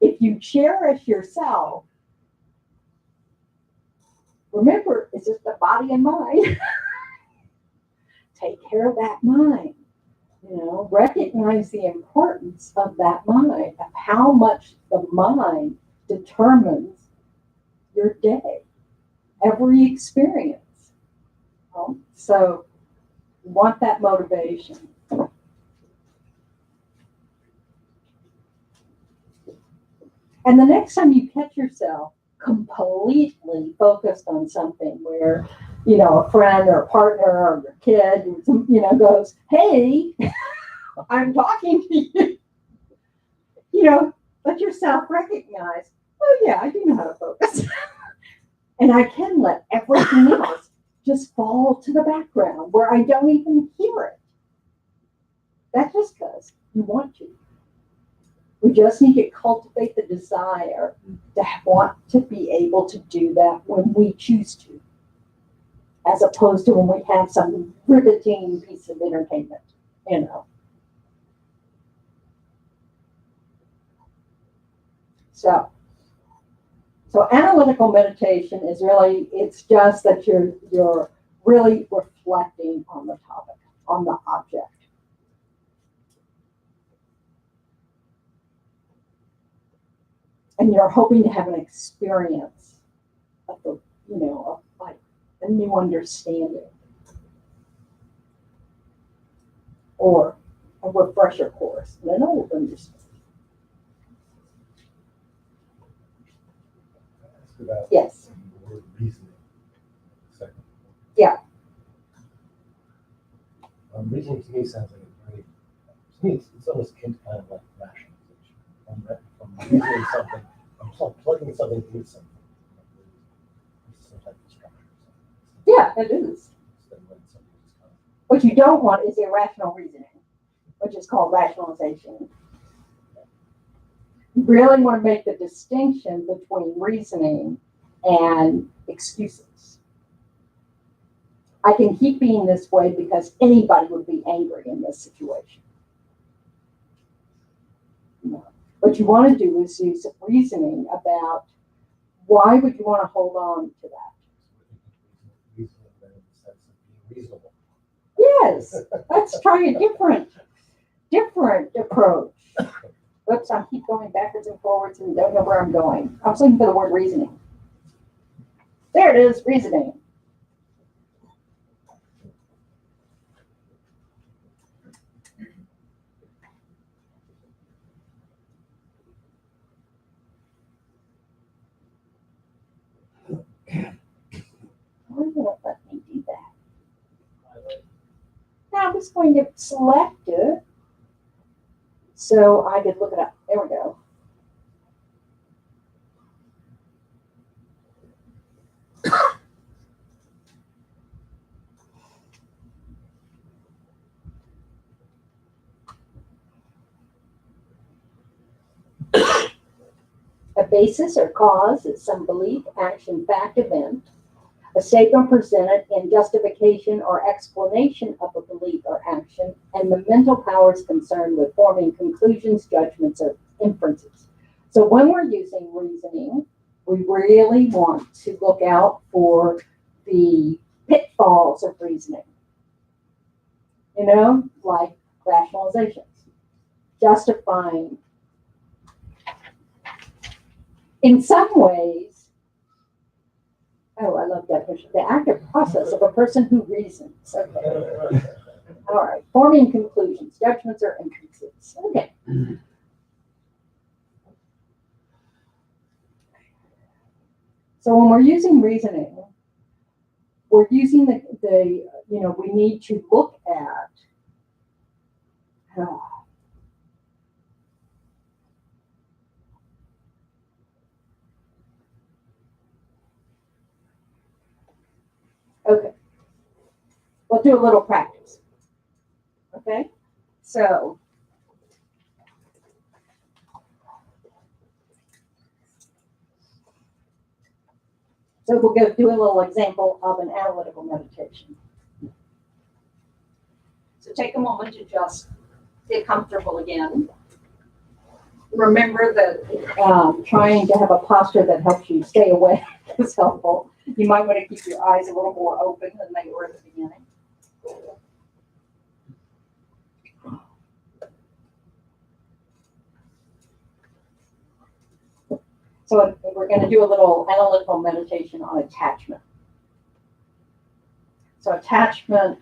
If you cherish yourself, remember, it's just the body and mind. Take care of that mind. Recognize the importance of that mind, of how much the mind determines your day, every experience. So, you want that motivation. And the next time you catch yourself completely focused on something where, a friend or a partner or your kid, goes, hey, I'm talking to you, let yourself recognize, oh yeah, I do know how to focus. And I can let everything else just fall to the background where I don't even hear it. That's just because you want to. We just need to cultivate the desire to want to be able to do that when we choose to, as opposed to when we have some riveting piece of entertainment, So analytical meditation is really, it's just that you're really reflecting on the topic, on the object. And you're hoping to have an experience of the, of like a new understanding or a refresher course in an old understanding. Yes. The word reasoning. Second. Yeah. Reasoning to me sounds like a very To me, it's almost kind of like rationalization. From reasoning something, plugging something into something. It's some type of structure. Yeah, it is. Instead of letting something just kind of. What you don't want is irrational reasoning, which is called rationalization. You really want to make the distinction between reasoning and excuses. I can keep being this way because anybody would be angry in this situation. No. What you want to do is use reasoning about why would you want to hold on to that. Reasoning in the sense of being reasonable. Yes, let's try a different approach. Whoops, I keep going backwards and forwards and don't know where I'm going. I was looking for the word reasoning. There it is, reasoning. Why won't it let me do that? Now I was going to select it so I could look it up. There we go. A basis or cause is some belief, action, fact, event. A statement presented in justification or explanation of a belief or action, and the mental powers concerned with forming conclusions, judgments, or inferences. So when we're using reasoning, we really want to look out for the pitfalls of reasoning. You know, like rationalizations, justifying. In some ways, oh, I love definition. The active process of a person who reasons. Okay. All right. Forming conclusions, judgments, or inferences. Okay. So when we're using reasoning, we're using the we need to look at okay. We'll do a little practice. Okay. So we'll go do a little example of an analytical meditation. So take a moment to just get comfortable again. Remember that trying to have a posture that helps you stay awake is helpful. You might want to keep your eyes a little more open than they were at the beginning. So we're going to do a little analytical meditation on attachment. So attachment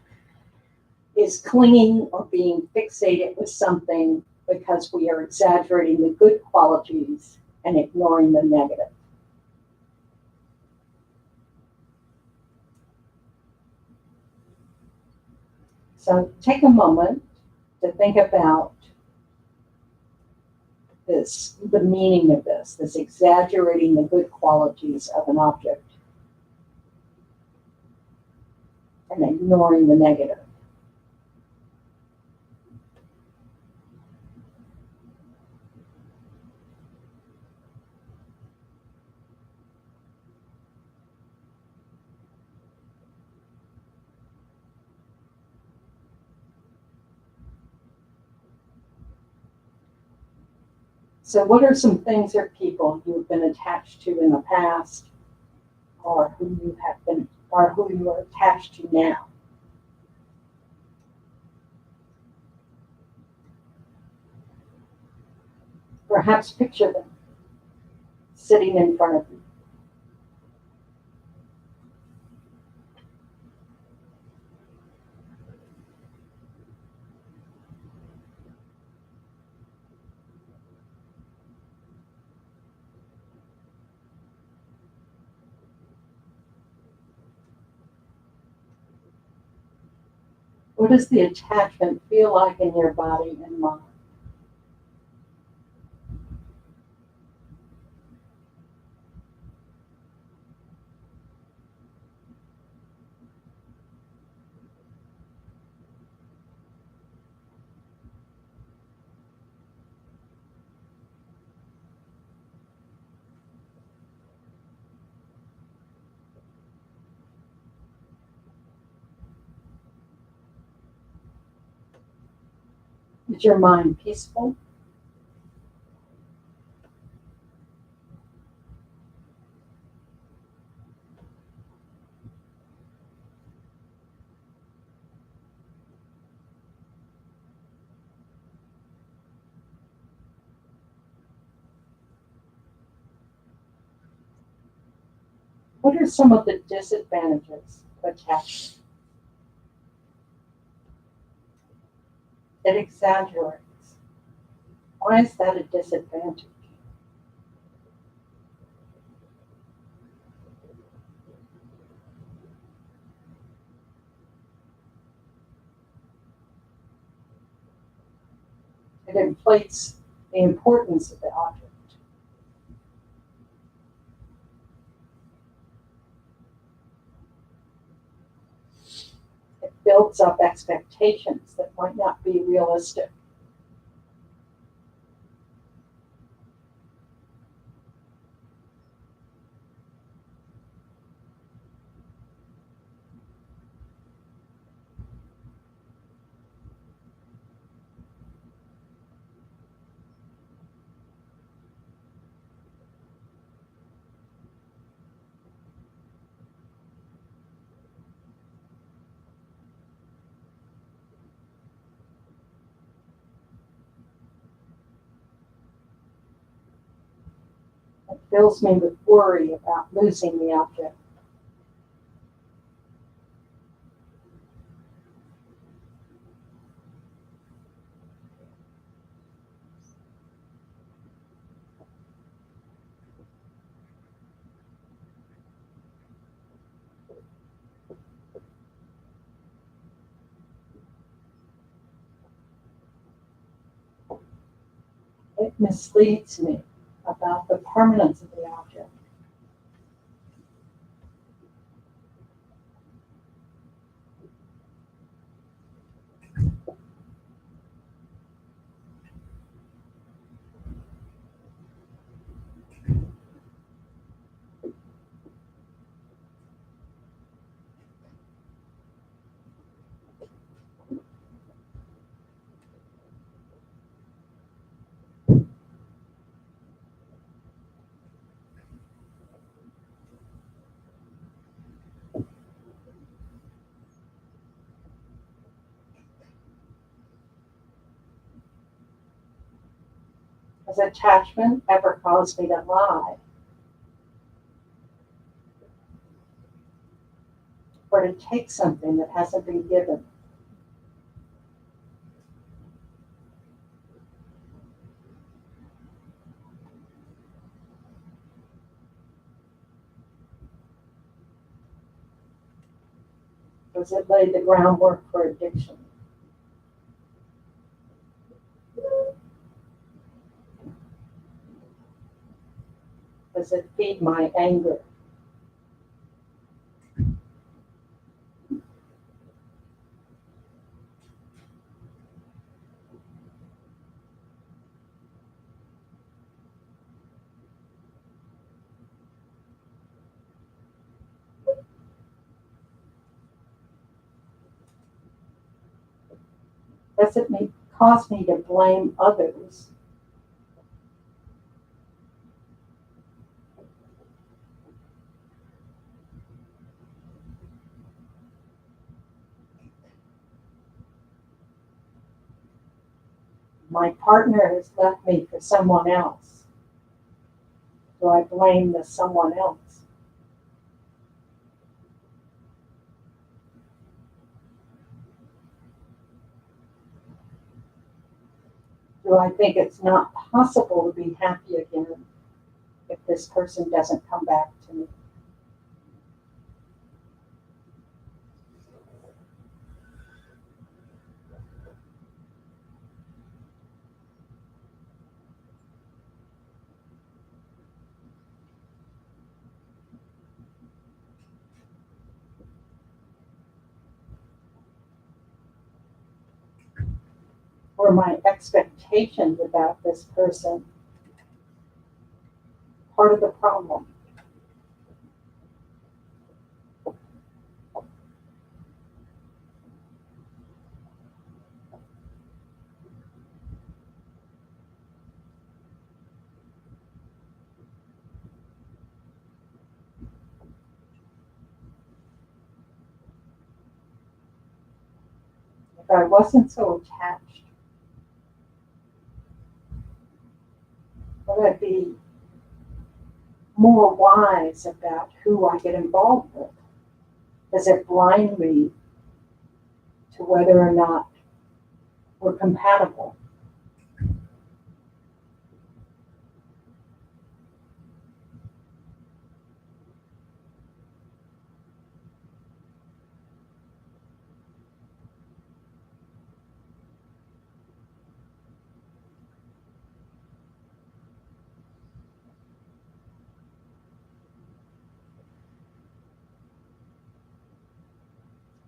is clinging or being fixated with something because we are exaggerating the good qualities and ignoring the negative. So take a moment to think about this, the meaning of this exaggerating the good qualities of an object and ignoring the negative. So what are some things or people you've been attached to in the past, or who you have been, or who you are attached to now? Perhaps picture them sitting in front of you. What does the attachment feel like in your body and mind? Is your mind peaceful? What are some of the disadvantages of attachment? It exaggerates. Why is that a disadvantage? It inflates the importance of the object. It builds up expectations that might not be realistic. It fills me with worry about losing the object. It misleads me about the permanence of the object. Has attachment ever caused me to lie or to take something that hasn't been given? Does it lay the groundwork for addiction? Does it feed my anger? Does it cause me to blame others? My partner has left me for someone else. Do I blame the someone else? Do I think it's not possible to be happy again if this person doesn't come back to me? were my expectations about this person part of the problem? If I wasn't so attached, would I be more wise about who I get involved with? Does it blind me to whether or not we're compatible?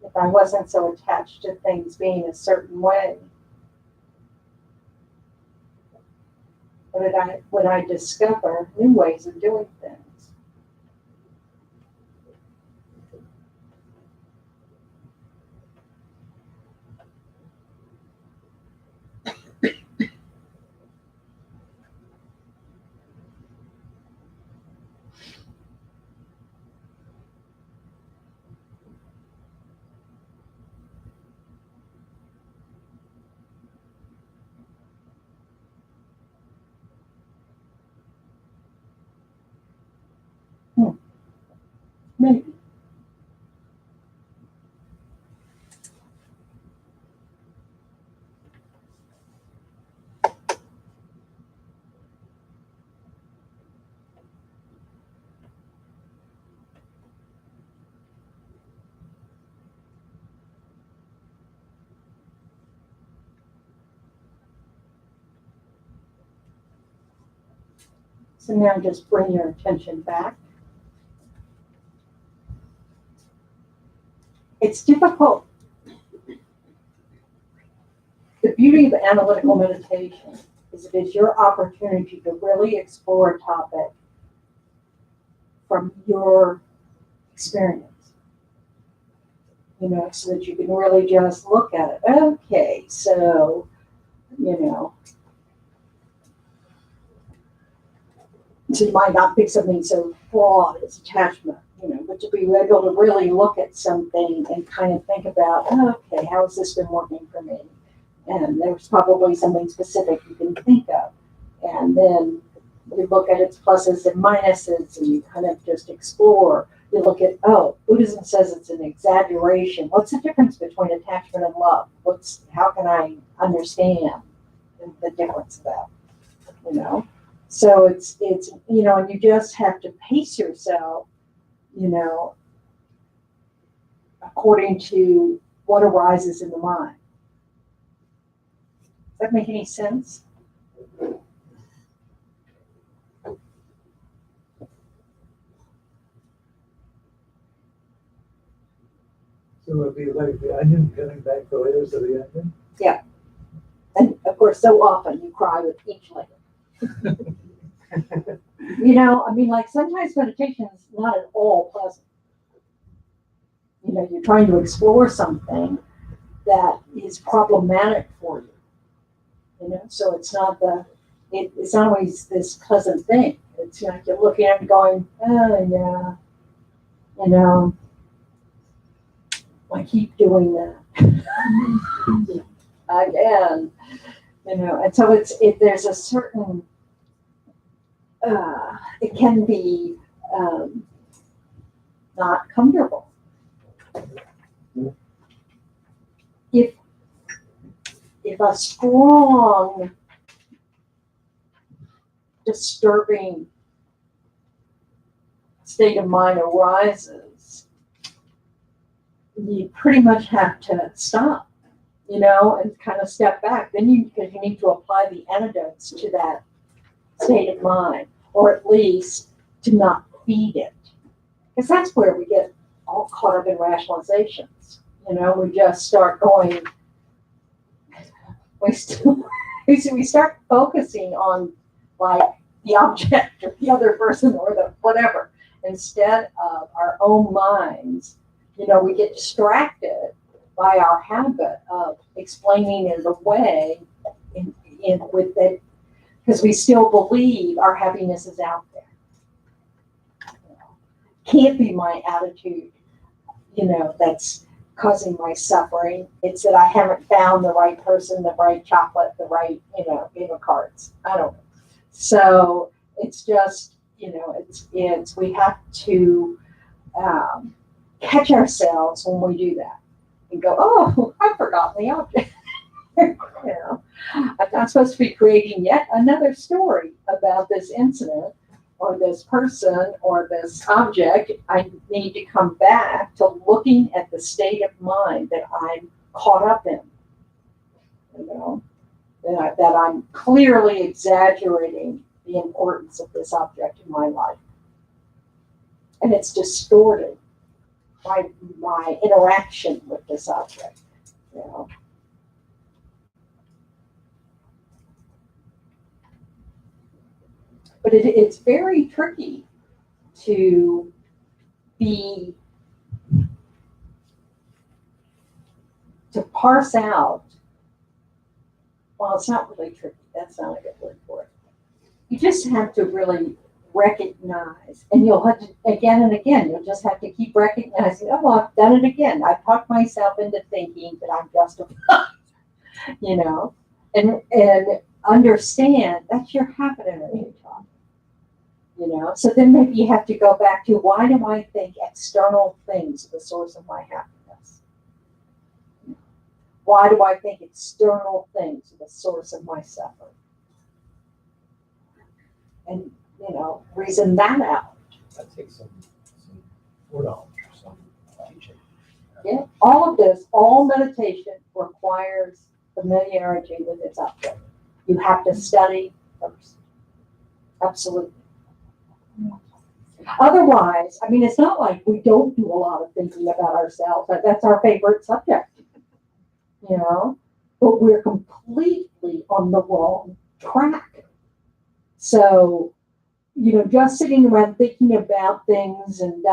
If I wasn't so attached to things being a certain way, would I discover new ways of doing things? Maybe. So now just bring your attention back. It's difficult. The beauty of analytical meditation is it is your opportunity to really explore a topic from your experience. So that you can really just look at it. Okay, so, so you might not pick something so broad as attachment, but to be able to really look at something and kind of think about, okay, how has this been working for me? And there's probably something specific you can think of. And then you look at its pluses and minuses and you kind of just explore. You look at, Buddhism says it's an exaggeration. What's the difference between attachment and love? How can I understand the difference of that? So it's and you just have to pace yourself, according to what arises in the mind. Does that make any sense? So it would be like the onion peeling back the layers of the onion? Yeah. And of course, so often you cry with each layer. Like sometimes meditation is not at all pleasant. You're trying to explore something that is problematic for you. So it's not it's not always this pleasant thing. It's like you're looking at it going, oh yeah, I keep doing that again, and so there's a certain, it can be not comfortable. If a strong, disturbing state of mind arises, you pretty much have to stop, and kind of step back. Because you need to apply the antidotes to that state of mind, or at least to not feed it. Because that's where we get all caught up in rationalizations. We just start going, we still, we start focusing on like the object or the other person or the whatever, instead of our own minds. We get distracted by our habit of explaining it away in with it, because we still believe our happiness is out there. Can't be my attitude, that's causing my suffering. It's that I haven't found the right person, the right chocolate, the right, game of cards. I don't know. So it's just, it's we have to catch ourselves when we do that and go, oh, I've forgotten the object. I'm not supposed to be creating yet another story about this incident or this person or this object. I need to come back to looking at the state of mind that I'm caught up in. That I'm clearly exaggerating the importance of this object in my life. And it's distorted my interaction with this object. But it's very tricky to parse out. Well, it's not really tricky. That's not a good word for it. You just have to really recognize, and you'll have to, again and again, you'll just have to keep recognizing, oh, well, I've done it again. I've talked myself into thinking that I'm justified, and understand that's your habit at any time. So then maybe you have to go back to, why do I think external things are the source of my happiness? Why do I think external things are the source of my suffering? And, reason that out. That takes some foreknowledge or some teaching. Yeah, all meditation requires familiarity with its object. You have to study first. Absolutely. Otherwise, it's not like we don't do a lot of thinking about ourselves. That's our favorite subject, but we're completely on the wrong track. So, just sitting around thinking about things and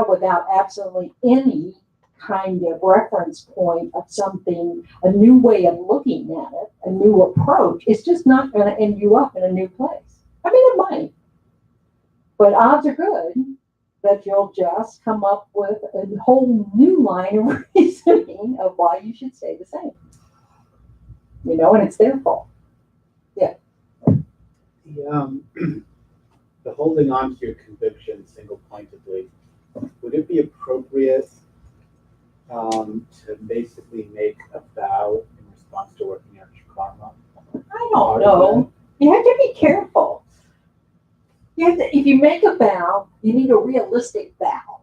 without absolutely any kind of reference point of something, a new way of looking at it, a new approach, it's just not going to end you up in a new place. It might. But odds are good that you'll just come up with a whole new line of reasoning of why you should stay the same. And it's their fault. Yeah. The holding on to your conviction single-pointedly, would it be appropriate to basically make a vow in response to working out your karma? I don't know. You have to be careful. If you make a vow, you need a realistic vow.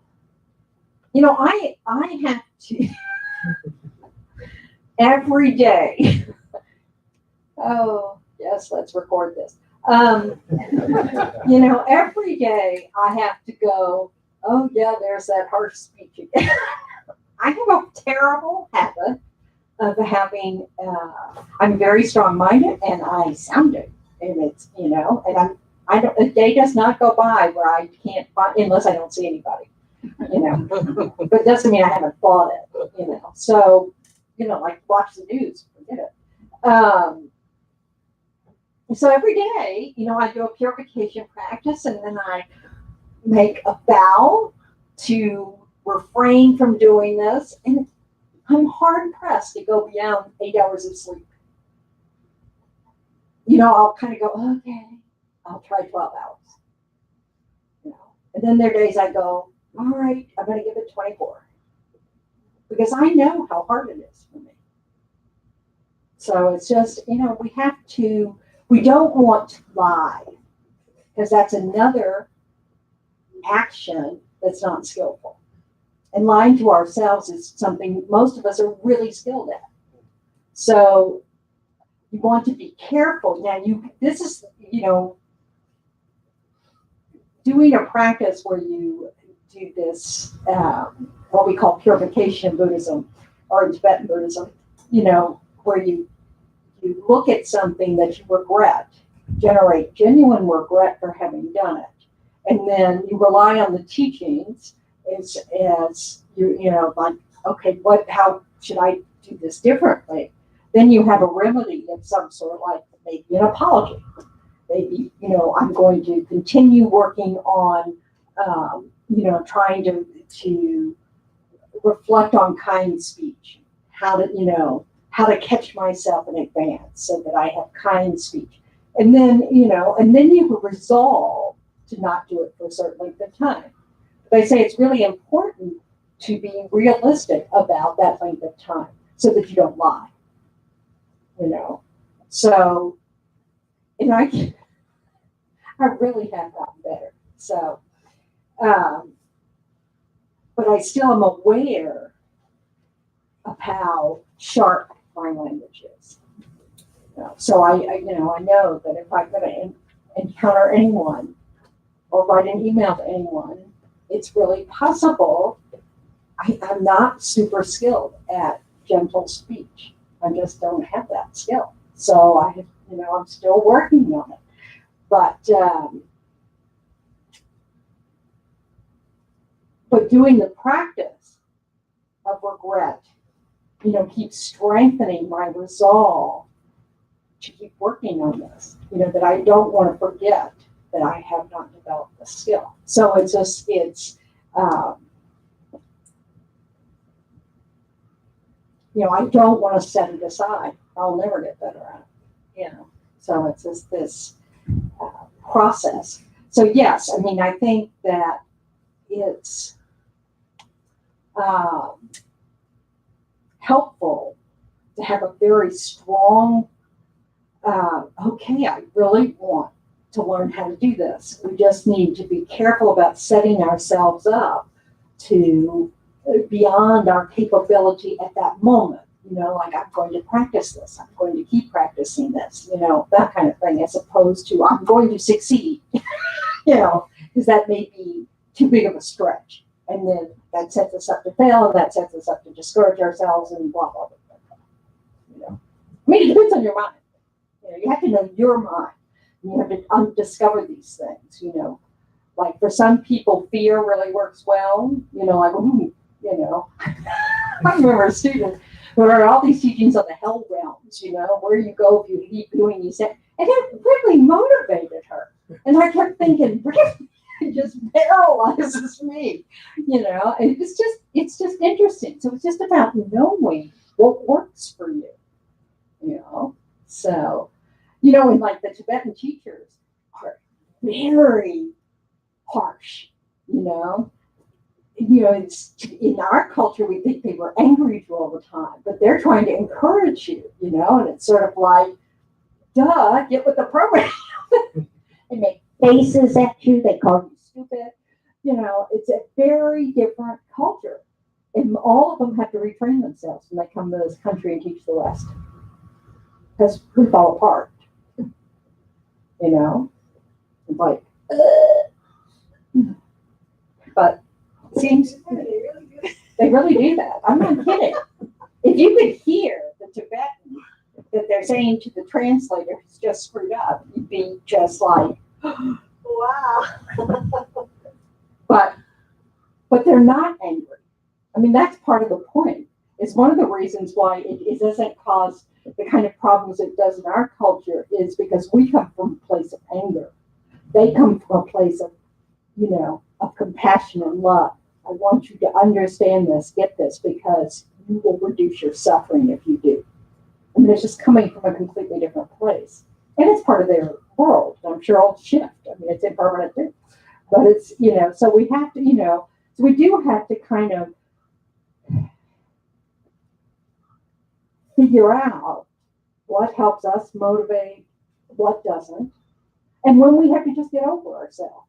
I have to every day. Oh, yes, let's record this. Every day I have to go, oh yeah, there's that harsh speech again. I have a terrible habit of having, I'm very strong-minded and I sound it. And it's, and a day does not go by where I can't find, unless I don't see anybody, but it doesn't mean I haven't thought it, so, like watch the news, forget it. So every day, I do a purification practice and then I make a vow to refrain from doing this. And I'm hard pressed to go beyond 8 hours of sleep. I'll kind of go, okay, I'll try 12 hours. And then there are days I go, all right, I'm going to give it 24. Because I know how hard it is for me. So it's just, we don't want to lie, because that's another action that's not skillful. And lying to ourselves is something most of us are really skilled at. So you want to be careful. Now, this is, doing a practice where you do this, what we call purification in Buddhism or in Tibetan Buddhism, where you you look at something that you regret, generate genuine regret for having done it, and then you rely on the teachings as you know, like, okay, how should I do this differently? Then you have a remedy of some sort, like maybe an apology. Maybe, you know, I'm going to continue working on, you know, trying to reflect on kind speech, how to, you know, how to catch myself in advance so that I have kind speech. And then, you know, and then you resolve to not do it for a certain length of time. They say it's really important to be realistic about that length of time so that you don't lie, you know. So, and I really have gotten better. So, but I still am aware of how sharp my language is. You know, so I know that if I'm going to encounter anyone or write an email to anyone, it's really possible. I'm not super skilled at gentle speech. I just don't have that skill. So I'm still working on it. But doing the practice of regret, you know, keeps strengthening my resolve to keep working on this. You know, that I don't want to forget that I have not developed the skill. So you know, I don't want to set it aside. I'll never get better at it. You know, so it's just this process. So yes, I mean, I think that it's helpful to have a very strong, okay, I really want to learn how to do this. We just need to be careful about setting ourselves up to beyond our capability at that moment. You know, like, I'm going to practice this. I'm going to keep practicing this, you know, that kind of thing, as opposed to I'm going to succeed, you know, because that may be too big of a stretch. And then that sets us up to fail, and that sets us up to discourage ourselves and blah, blah, blah, blah. You know, I mean, it depends on your mind. You know, you have to know your mind. You have to discover these things, you know. Like, for some people, fear really works well. You know, like, you know, I remember a student who had all these teachings on the hell realms, you know, where you go if you keep doing these things. And it really motivated her. And I kept thinking, really? It just paralyzes me, you know. It's just interesting. So it's just about knowing what works for you, you know. So, you know, and like the Tibetan teachers are very harsh, you know. You know, it's in our culture, we think they were angry at you all the time, but they're trying to encourage you, you know, and it's sort of like, duh, get with the program. They make faces at you, they call you stupid. You know, it's a very different culture. And all of them have to retrain themselves when they come to this country and teach the West. Because we fall apart. You know? It's like, but it seems they really do that. I'm not kidding. If you could hear the Tibetan that they're saying to the translator who's just screwed up, you'd be just like, Wow. But they're not angry. I mean, that's part of the point. It's one of the reasons why it doesn't cause the kind of problems it does in our culture, is because we come from a place of anger. They come from a place of, you know, of compassion and love. I want you to understand this, get this, because you will reduce your suffering if you do. I mean, it's just coming from a completely different place. And it's part of their world. I'm sure it'll shift. I mean, it's impermanent too. But it's, you know, so we have to, you know, so we do have to kind of figure out what helps us motivate, what doesn't, and when we have to just get over ourselves.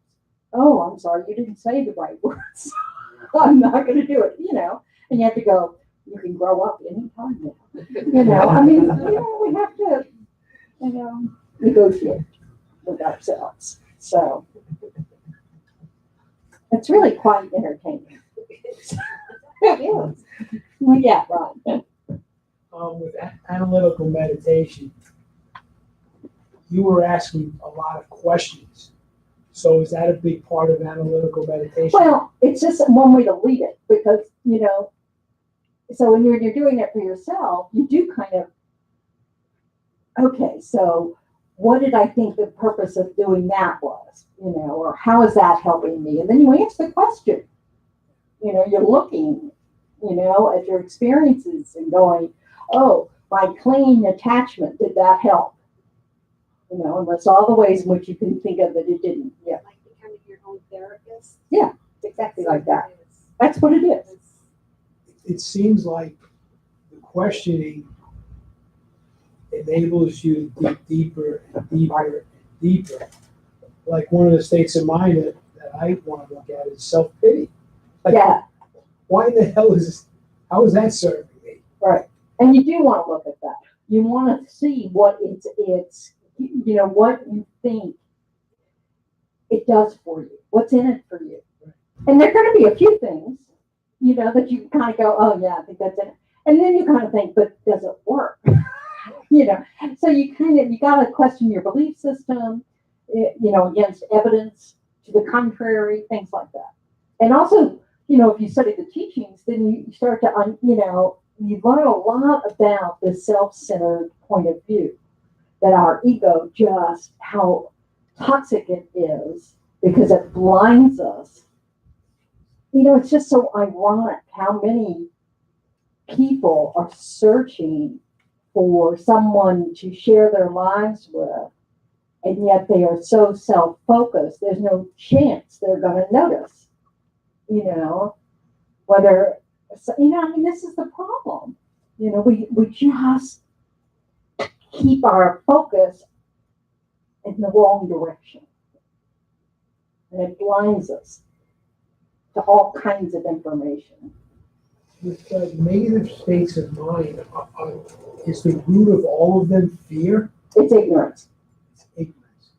Oh, I'm sorry, you didn't say the right words. I'm not going to do it, you know. And you have to go, you can grow up anytime now. You know, I mean, you know, we have to, you know, negotiate with ourselves. So it's really quite entertaining. It is. Well, yeah, right. with analytical meditation, you were asking a lot of questions. So is that a big part of analytical meditation? Well, it's just one way to lead it because, so when you're doing it for yourself, you do kind of, okay, so what did I think the purpose of doing that was, or how is that helping me? And then you answer the question. You're looking, at your experiences and going, oh, by clean attachment, did that help? And that's all the ways in which you can think of that it didn't. Yeah. Like becoming your own therapist. Yeah, it's exactly like that. That's what it is. It seems like the questioning enables you to dig deeper and deeper and deeper. Like one of the states of mind that I want to look at is self-pity. Like, Yeah. Why in the hell how is that serving me? Right. And you do want to look at that. You want to see what it's what you think it does for you. What's in it for you. And there are going to be a few things, that you kind of go, oh yeah, I think that's it. And then you kind of think, but does it work? So you got to question your belief system, against evidence to the contrary, things like that. And also, if you study the teachings, then you start to, you learn a lot about the self-centered point of view, that our ego just, how toxic it is because it blinds us. It's just so ironic how many people are searching for someone to share their lives with, and yet they are so self-focused, there's no chance they're going to notice, whether, this is the problem. We just keep our focus in the wrong direction. And it blinds us to all kinds of information. With negative states of mind, is the root of all of them fear? It's ignorance. It's ignorance.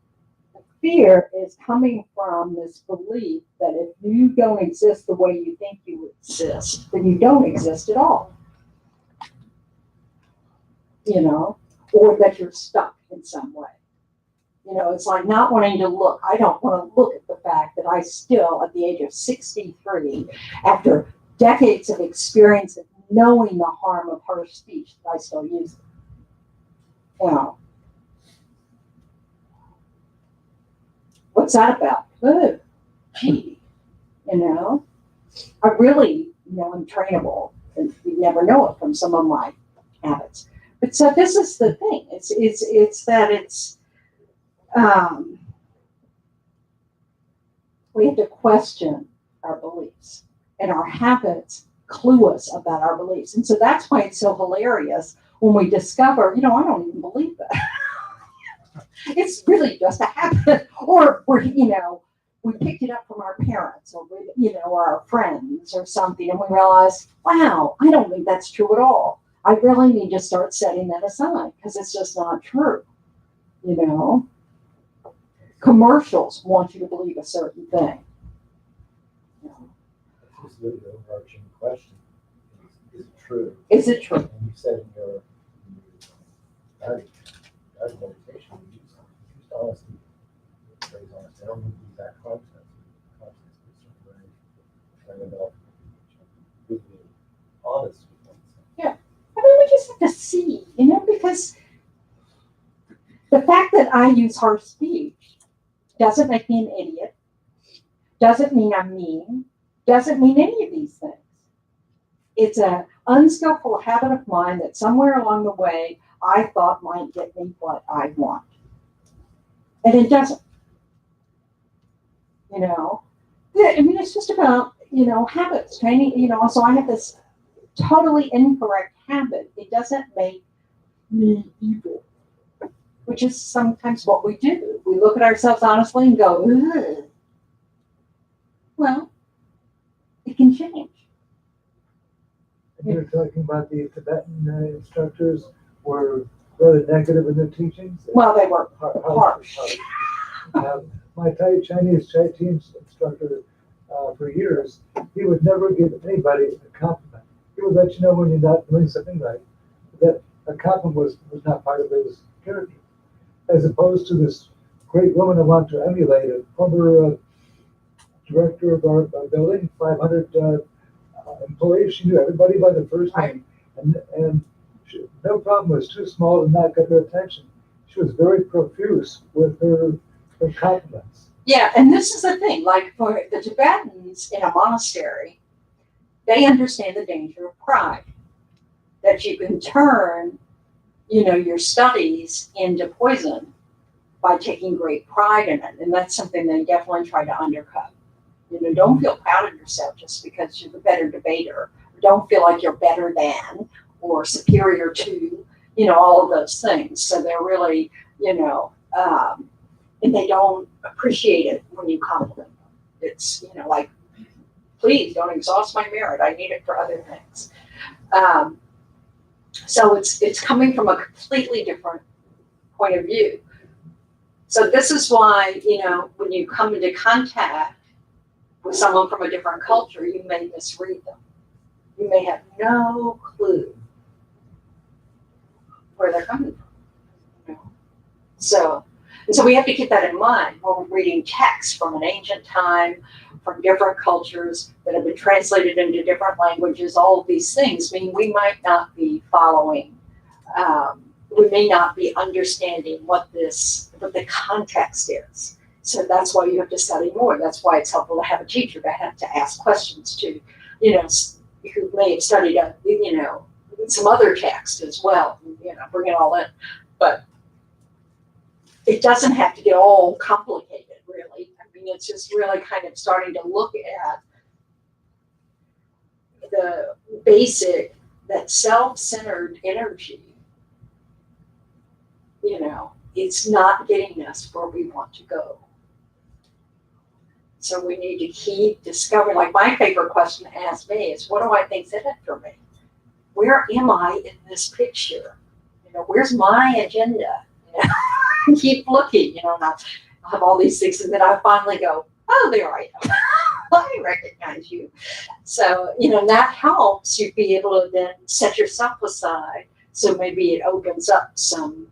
Fear is coming from this belief that if you don't exist the way you think you exist, then you don't exist at all. Or that you're stuck in some way. It's like not wanting to look. I don't want to look at the fact that I still, at the age of 63, after decades of experience of knowing the harm of harsh speech, that I still use it. What's that about? Good. Gee, I really, am trainable, and you never know it from some of my habits. But so this is the thing. It's that we have to question our beliefs, and our habits clue us about our beliefs. And so that's why it's so hilarious when we discover, I don't even believe that. It's really just a habit, or we picked it up from our parents, or or our friends or something, and we realize, wow, I don't think that's true at all. I really need to start setting that aside because it's just not true. Commercials want you to believe a certain thing. That's just the overarching question. Is it true? Is it true? And you said in your guided meditation, you used honesty, the phrase honesty. I don't know the exact context, but certainly trying about being honest with oneself. Yeah. We just have to see, because the fact that I use harsh speech doesn't make me an idiot, doesn't mean I'm mean, doesn't mean any of these things. It's an unskillful habit of mine that somewhere along the way I thought might get me what I want. And it doesn't. It's just about, habits, training, so I have this totally incorrect habit. It doesn't make me evil, which is sometimes what we do. We look at ourselves honestly and go, ugh. Well, it can change. And you were talking about the Tibetan instructors were rather negative in their teachings. Well, they were harsh. My Chinese instructor for years, he would never give anybody a compliment. He would let you know when you're not doing something right. that a compliment was not part of his character, as opposed to this great woman I want to emulate, a former director of our building, 500 employees. She knew everybody by the first name, and no problem was too small to not get their attention. She was very profuse with her compliments. Yeah, and this is the thing, like for the Tibetans in a monastery, they understand the danger of pride. That you can turn, your studies into poison by taking great pride in it. And that's something they definitely try to undercut. Don't feel proud of yourself just because you're the better debater. Don't feel like you're better than or superior to, all of those things. So they're really, and they don't appreciate it when you compliment them. It's, like, please don't exhaust my merit. I need it for other things. So it's coming from a completely different point of view. So this is why, when you come into contact with someone from a different culture, you may misread them. You may have no clue where they're coming from. So we have to keep that in mind when we're reading texts from an ancient time, from different cultures that have been translated into different languages. All of these things mean we might not be following. We may not be understanding what the context is. So that's why you have to study more. That's why it's helpful to have a teacher to have to ask questions to, who may have studied, some other text as well, bring it all in. But it doesn't have to get all complicated, really. I mean, it's just really kind of starting to look at the basic, that self-centered energy, it's not getting us where we want to go. So we need to keep discovering. Like my favorite question to ask me is, what do I think's in it for me? Where am I in this picture? Where's my agenda? Keep looking, and I'll have all these things, and then I finally go, oh, there I am. I recognize you. So, that helps you be able to then set yourself aside. So maybe it opens up some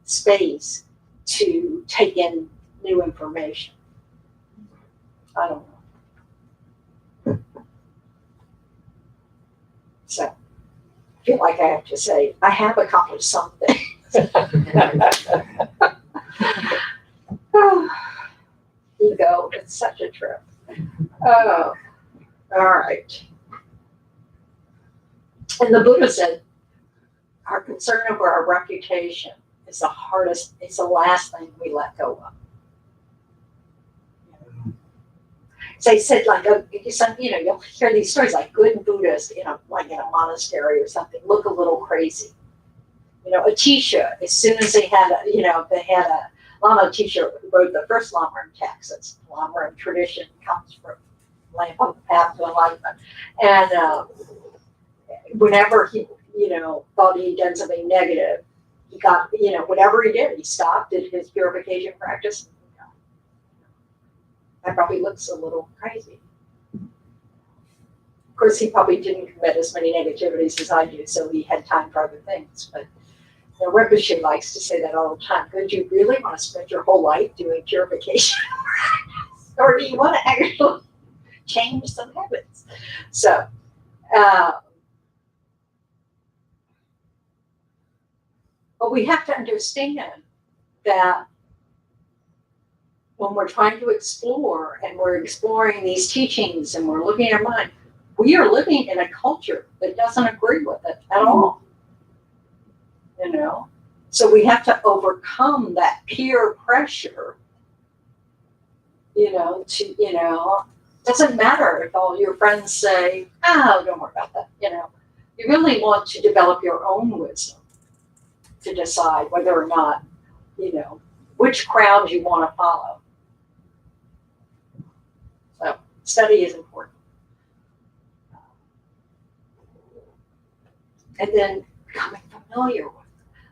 space to take in new information. I don't know. So I feel like I have to say, I have accomplished something. Ego, it's such a trip. Oh, all right. And the Buddha said, our concern over our reputation is the hardest, it's the last thing we let go of. So he said, like, you'll hear these stories like good Buddhists, like in a monastery or something, look a little crazy. Atisha, as soon as they had a Lama Atisha wrote the first Lama text. It's Lama tradition, comes from Lamp on the Path to Enlightenment. And whenever he, thought he'd done something negative, he got, whatever he did, he stopped, did his purification practice. That probably looks a little crazy. Of course, he probably didn't commit as many negativities as I do, so he had time for other things. But Rinpoche likes to say that all the time. Could you really want to spend your whole life doing purification? Or do you want to actually change some habits? So, but we have to understand that when we're trying to explore and we're exploring these teachings and we're looking at our mind, we are living in a culture that doesn't agree with it at all. So we have to overcome that peer pressure, doesn't matter if all your friends say, oh, don't worry about that. You really want to develop your own wisdom to decide whether or not, which crowd you want to follow. So study is important. And then becoming familiar with it.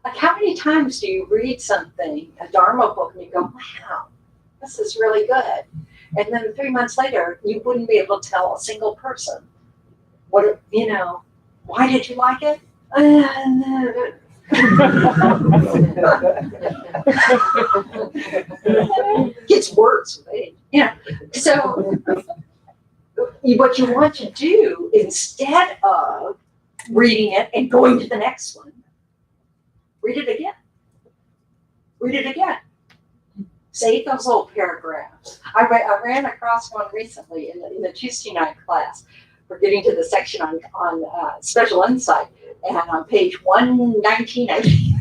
Like, how many times do you read something, a Dharma book, and you go, wow, this is really good. And then 3 months later, you wouldn't be able to tell a single person why did you like it? Gets worse with age. Yeah. So what you want to do instead of reading it and going to the next one, read it again. Read it again. Save those little paragraphs. I ran across one recently in the Tuesday night class. We're getting to the section on special insight, and on page 119, I think,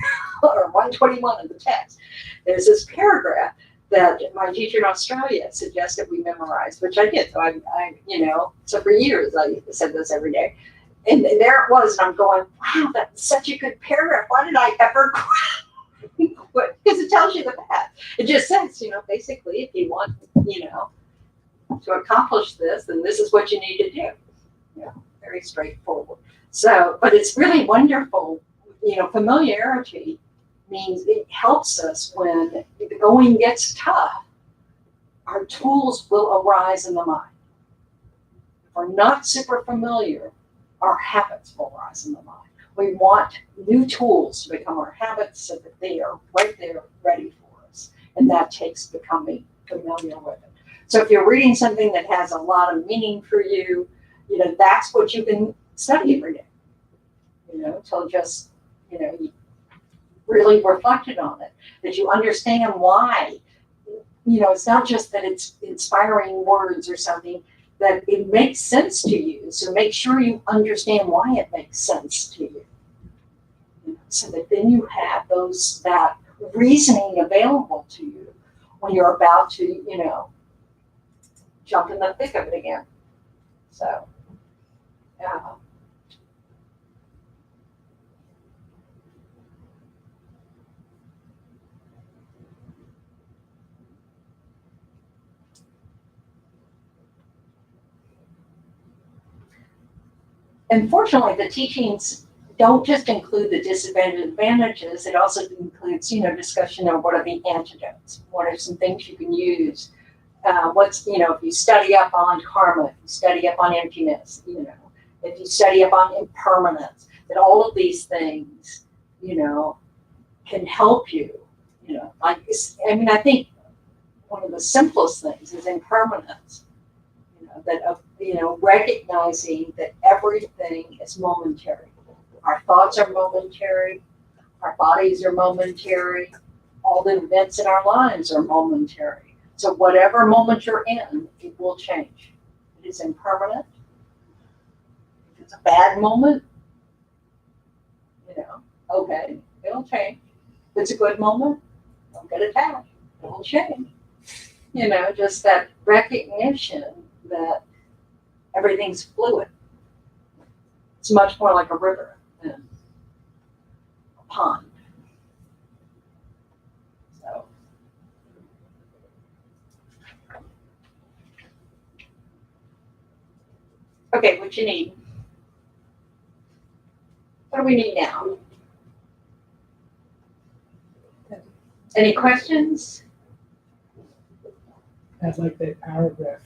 or 121 of the text, there's this paragraph that my teacher in Australia suggested we memorize, which I did. So so for years I said this every day. And there it was, and I'm going, wow, that's such a good paragraph. Why did I ever quit? Because it tells you the path. It just says, basically, if you want, to accomplish this, then this is what you need to do. Very straightforward. So, but it's really wonderful. Familiarity means it helps us when the going gets tough. Our tools will arise in the mind. If we're not super familiar, our habits will arise in the mind. We want new tools to become our habits so that they are right there ready for us. And that takes becoming familiar with it. So if you're reading something that has a lot of meaning for you, that's what you can study every day. Till just, you really reflected on it, that you understand why. It's not just that it's inspiring words or something, that it makes sense to you. So make sure you understand why it makes sense to you. So that then you have that reasoning available to you when you're about to, jump in the thick of it again. So, yeah. Unfortunately, the teachings don't just include the disadvantages. It also includes, discussion of what are the antidotes. What are some things you can use? If you study up on karma, if you study up on emptiness, if you study up on impermanence, that all of these things, can help you. I think one of the simplest things is impermanence. Recognizing that everything is momentary. Our thoughts are momentary. Our bodies are momentary. All the events in our lives are momentary. So whatever moment you're in, it will change. It is impermanent. If it's a bad moment, okay, it'll change. If it's a good moment, don't get attached. It'll change. Just that recognition that everything's fluid. It's much more like a river than a pond. So. Okay, what you need? What do we need now? Any questions? I'd like that paragraph.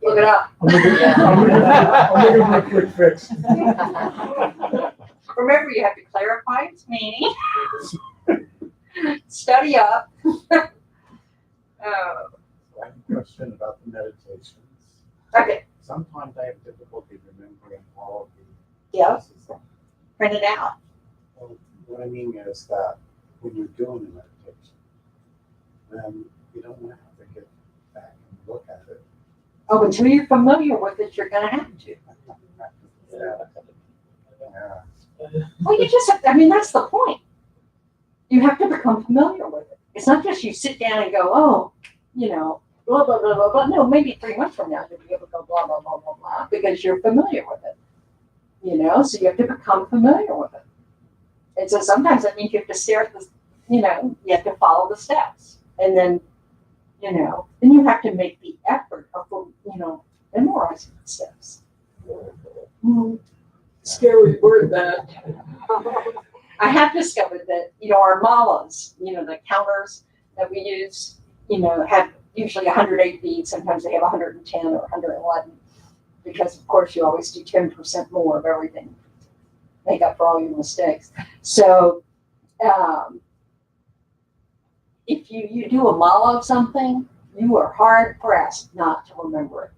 Look it up. I'm looking for a quick fix. Remember, you have to clarify its meaning. Study up. I have a question about the meditations. Okay. Sometimes I have difficulty remembering all of the Yeah. pieces. Print it out. Well, what I mean is that when you're doing the meditation, then you don't have to get back and look at it. Oh, until you're familiar with it, you're going to have to. Yeah. Well, you just have to, that's the point. You have to become familiar with it. It's not just you sit down and go, oh, blah, blah, blah, blah, blah. No, maybe 3 months from now, you'll be able to go blah, blah, blah, blah, blah, because you're familiar with it. So you have to become familiar with it. And so sometimes that means you have to stare at the, you have to follow the steps. And then, then you have to make the effort of, memorizing the steps. Scary word, that. I have discovered that, our malas, the counters that we use, have usually 108 beads. Sometimes they have 110 or 111. Because, of course, you always do 10% more of everything. make up for all your mistakes. So, if you do a mala of something, you are hard pressed not to remember it.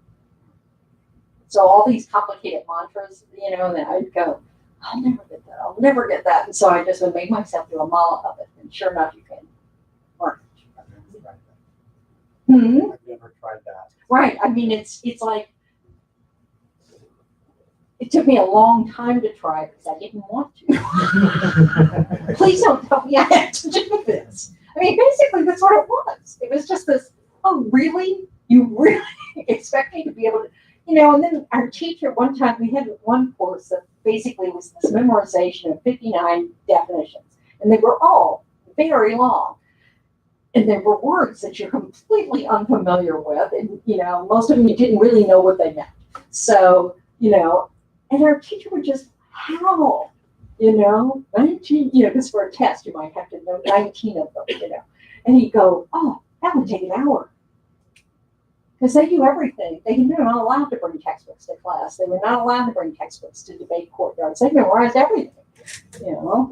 So all these complicated mantras, and then I'd go, I'll never get that. I'll never get that. And so I just would make myself do a mala of it. And sure enough, you can learn it. I've never tried that. Hmm? I've never tried that. Right. I mean, it's like, it took me a long time to try because I didn't want to. Please don't tell me I have to do this. I mean, basically, that's what it was. It was just this, oh, really? You really expect me to be able to, and then our teacher, one time, we had one course that basically was this memorization of 59 definitions, and they were all very long. And there were words that you're completely unfamiliar with, and, most of them you didn't really know what they meant. So, and our teacher would just howl, 19, because for a test, you might have to know 19 of them, And he'd go, oh, that would take an hour. Because they do everything. They're not allowed to bring textbooks to class. They were not allowed to bring textbooks to debate courtyards. They memorized everything,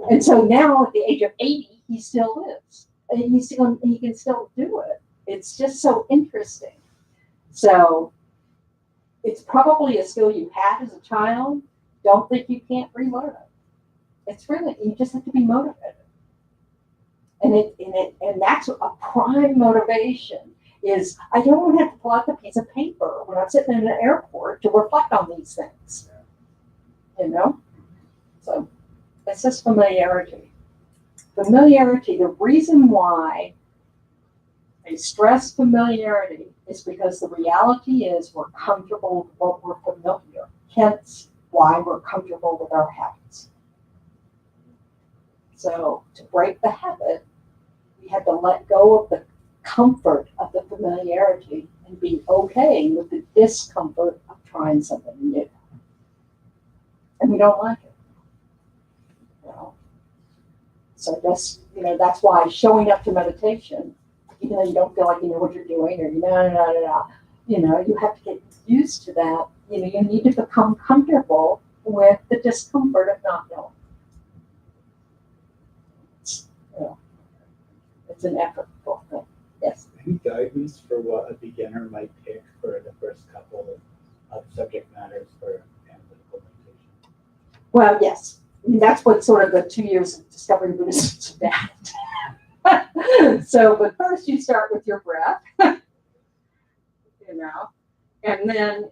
And so now at the age of 80, he still lives. And he can still do it. It's just so interesting. So it's probably a skill you had as a child. Don't think you can't relearn it. It's really, you just have to be motivated. And that's a prime motivation is I don't have to pull out the piece of paper when I'm sitting in an airport to reflect on these things. So it's just familiarity. Familiarity, the reason why they stress familiarity is because the reality is we're comfortable with what we're familiar. Hence why we're comfortable with our habits. So to break the habit, we had to let go of the comfort of the familiarity and be okay with the discomfort of trying something new. And we don't like it. So that's why showing up to meditation, even though you don't feel like you know what you're doing or you have to get used to that. You need to become comfortable with the discomfort of not knowing. It's an effortful thing. Yes. Any guidance for what a beginner might pick for the first couple of subject matters for analytical meditation? Well, yes. I mean, that's what sort of the 2 years of discovering Buddhism is about. So, but first you start with your breath, and then,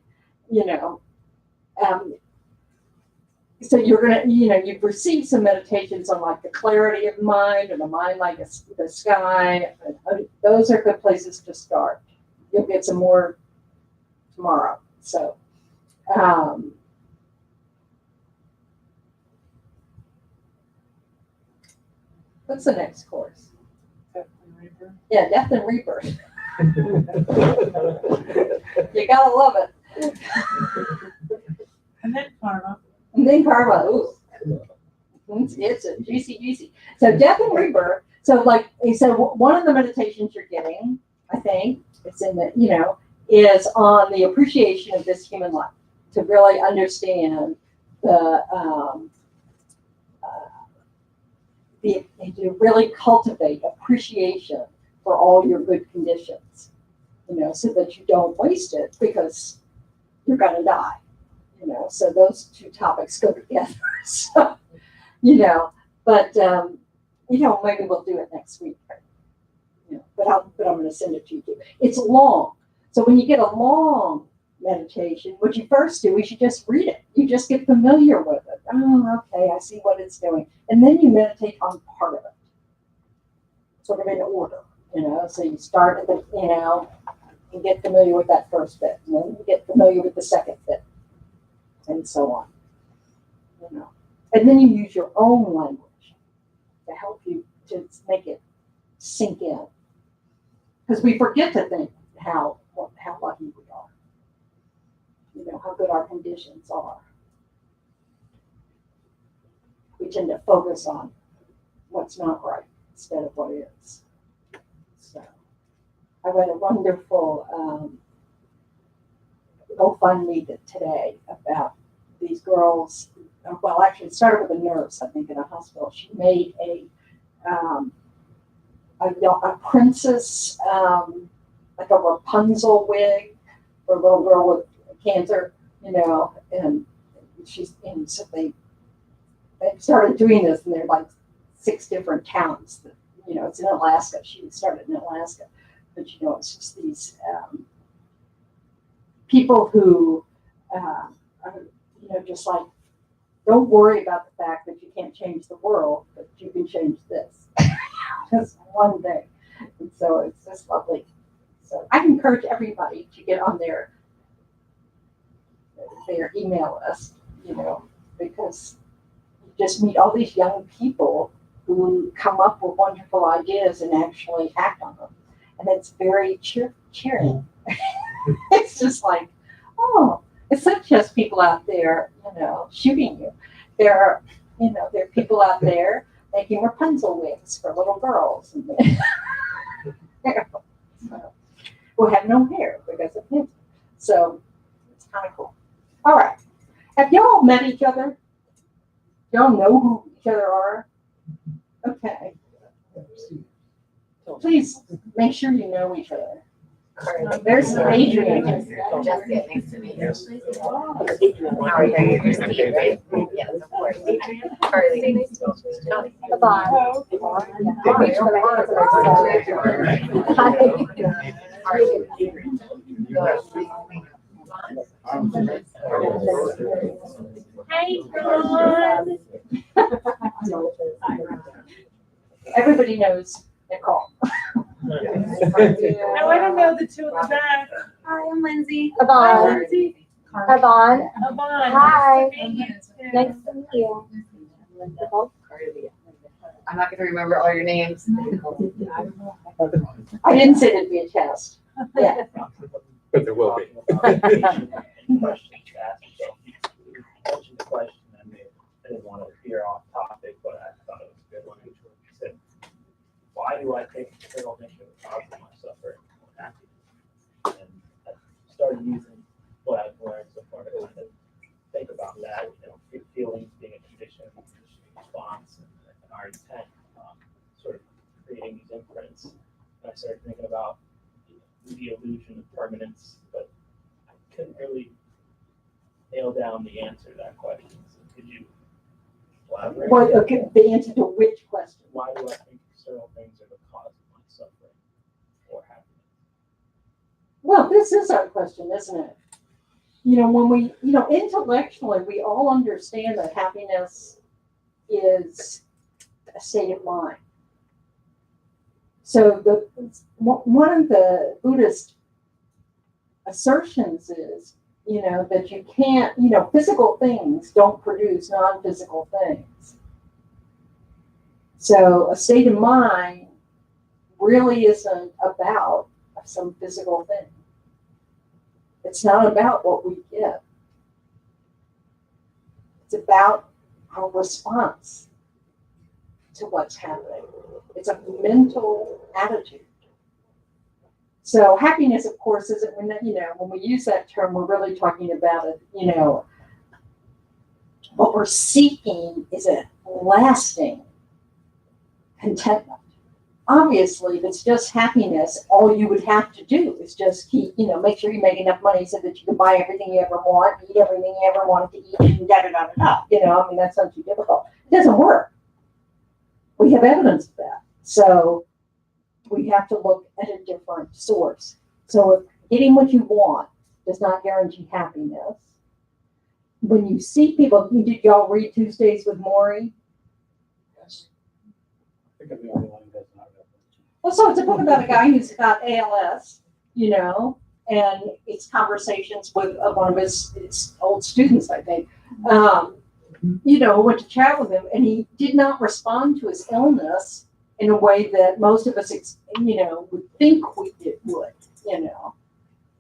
so you're going to, you've received some meditations on like the clarity of mind and the mind like the sky. Those are good places to start. You'll get some more tomorrow. So, what's the next course? Death and Rebirth. Yeah, Death and Rebirth. You gotta love it. And then Karma. And then Karma. Ooh. It's a juicy. So Death and Rebirth. So one of the meditations you're getting, I think, it's in the, is on the appreciation of this human life, to really understand to really cultivate appreciation for all your good conditions, so that you don't waste it because you're going to die, so those two topics go together. So, but, maybe we'll do it next week, but I'm going to send it to you. It's long. So when you get a long meditation, what you first do is you just read it. You just get familiar with it. Oh, okay, I see what it's doing. And then you meditate on part of it, sort of in order, So you start at the, you get familiar with that first bit, and then you get familiar with the second bit, and so on, And then you use your own language to help you to make it sink in. Because we forget to think how lucky we are. How good our conditions are. We tend to focus on what's not right instead of what is. So I read a wonderful GoFundMe today about these girls, well, actually, it started with a nurse, I think, in a hospital. She made a princess, like a Rapunzel wig for a little girl with cancer, and so they started doing this, and they're like 6 different towns that, it's in Alaska. She started in Alaska, but it's just these people who are, just like, don't worry about the fact that you can't change the world, but you can change this. Just one thing. And so it's just lovely. So I encourage everybody to get on their email list, because you just meet all these young people who come up with wonderful ideas and actually act on them. And it's very cheering. It's just like, oh, it's not just people out there, shooting you. There are people out there making Rapunzel wigs for little girls who have no hair because of cancer. So it's kind of cool. All right. Have y'all met each other? Y'all know who each other are? Okay. Please make sure you know each other. There's Adrian. Jessica, nice to meet you. How are you? You're Steve, right? Yes, of course. Adrian. Carly. Nice to meet you. Yvonne. Hi, everyone. Everybody knows Nicole. No, I don't know the two in the back. Hi, I'm Lindsay. Hi, Yvonne. Lindsay. Yvonne. Yvonne. Hi. Nice to meet you. Nice to meet you. I'm not going to remember all your names. I didn't say it'd be a test. Yeah. But there will be. Question to ask yourself. You mentioned the question, and I didn't want to veer off topic, but I thought it was a good one. You said, why do I think external nature is the cause of my suffering or happiness? And I started using what I've learned so far to kind of think about that, feelings being a condition response, and our intent, sort of creating these imprints. And I started thinking about the illusion of permanence, but I couldn't really nail down the answer to that question. So could you elaborate? Well, okay, the answer to which question? Why do I think external things are the cause of my suffering or happiness? Well, this is our question, isn't it? When we, intellectually, we all understand that happiness is a state of mind. So one of the Buddhist assertions is, that you can't, physical things don't produce non-physical things. So a state of mind really isn't about some physical thing. It's not about what we get. It's about our response to what's happening. It's a mental attitude. So happiness, of course, isn't when we use that term, we're really talking about it. What we're seeking is a lasting contentment. Obviously, if it's just happiness, all you would have to do is just keep, make sure you make enough money so that you can buy everything you ever want, eat everything you ever wanted to eat, and da-da-da-da-da. That's not too difficult. It doesn't work. We have evidence of that. So we have to look at a different source. So if getting what you want does not guarantee happiness, when you see people, did y'all read Tuesdays with Maury? Yes. I think I'm the only one who does not. Well, so it's a book about a guy who's got ALS, and it's conversations with one of his old students, I think. Went to chat with him, and he did not respond to his illness in a way that most of us, would think we would.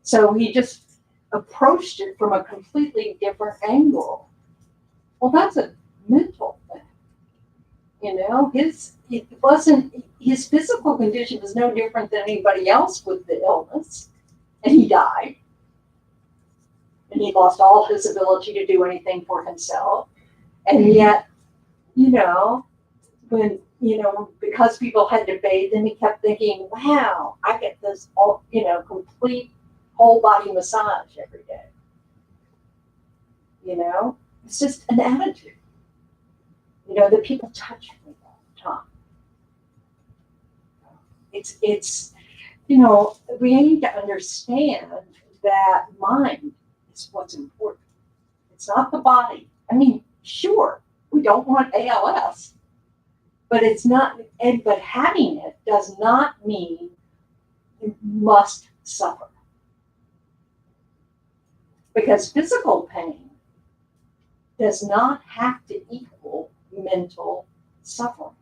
So he just approached it from a completely different angle. Well, that's a mental thing. His physical condition was no different than anybody else with the illness, and he died. and he lost all his ability to do anything for himself. And yet, when, because people had to bathe him, he kept thinking, wow, I get this all, complete whole body massage every day. It's just an attitude. The people touch me all the time. It's we need to understand that mind is what's important. It's not the body. I mean, sure, we don't want ALS, but it's not, but having it does not mean you must suffer. Because physical pain does not have to equal mental suffering.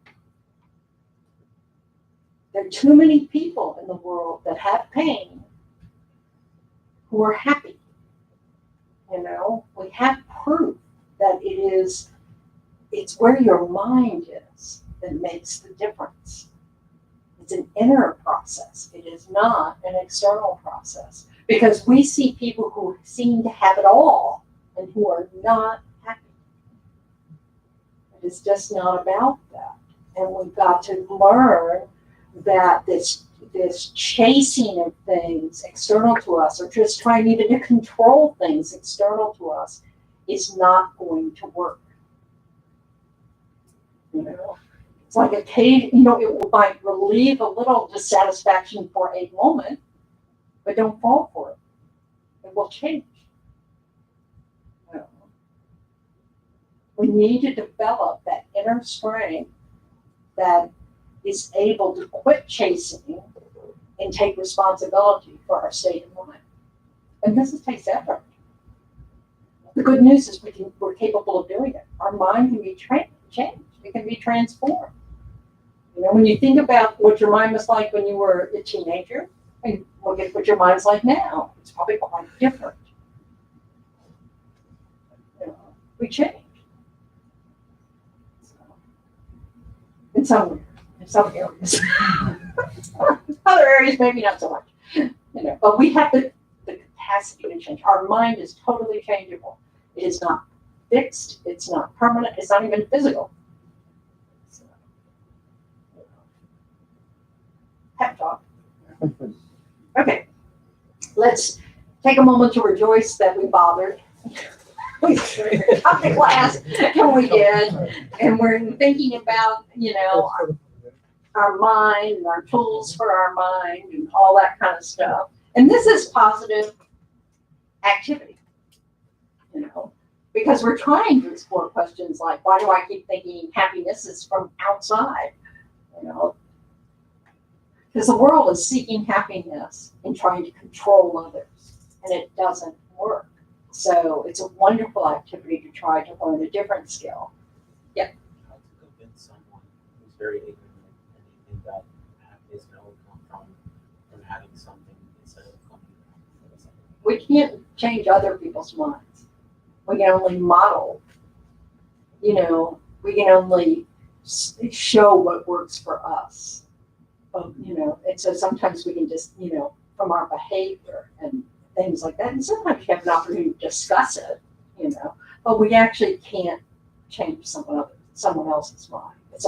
There are too many people in the world that have pain who are happy. We have proof that it's where your mind is that makes the difference. It's an inner process. It is not an external process. Because we see people who seem to have it all and who are not happy. It is just not about that. And we've got to learn that this chasing of things external to us, or just trying even to control things external to us, is not going to work. It's like it might relieve a little dissatisfaction for a moment, but don't fall for it. It will change. We need to develop that inner strength that is able to quit chasing and take responsibility for our state of mind. And this takes effort. The good news is we're capable of doing it. Our mind can be changed. It can be transformed. When you think about what your mind was like when you were a teenager, and look at what your mind's like now, it's probably quite different. We change. In some areas. Other areas, maybe not so much. But we have the capacity to change. Our mind is totally changeable. It is not fixed. It's not permanent. It's not even physical. Pep talk. Okay. Let's take a moment to rejoice that we bothered. We taught the class, and we did. And we're thinking about, our mind and our tools for our mind and all that kind of stuff. And this is positive activity, because we're trying to explore questions like, why do I keep thinking happiness is from outside? Because the world is seeking happiness and trying to control others, and it doesn't work. So it's a wonderful activity to try to learn a different skill. How to convince someone who's very ignorant and they think that happiness can only come from having something instead of coming from something. We can't change other people's minds. We can only model. We can only show what works for us. And so sometimes we can just, from our behavior and things like that. And sometimes you have an opportunity to discuss it, but we actually can't change someone else's mind. It's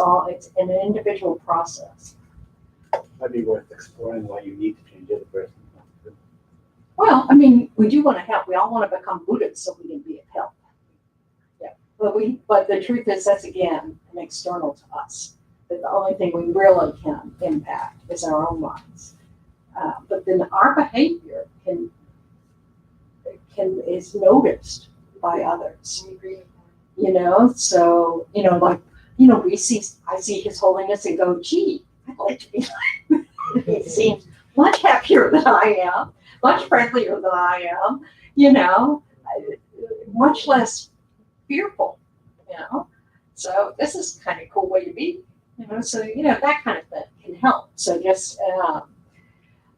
an individual process. Might be worth exploring why you need to change the other person. Well, I mean, we do want to help. We all want to become Buddhists so we can be of help. Yeah. But the truth is that's again an external to us. That the only thing we really can impact is our own minds. But then our behavior is noticed by others. So I see His Holiness and go, gee, I'd like to be like he seems much happier than I am, much friendlier than I am, much less fearful, So this is kind of a cool way to be, So that kind of thing can help. So just,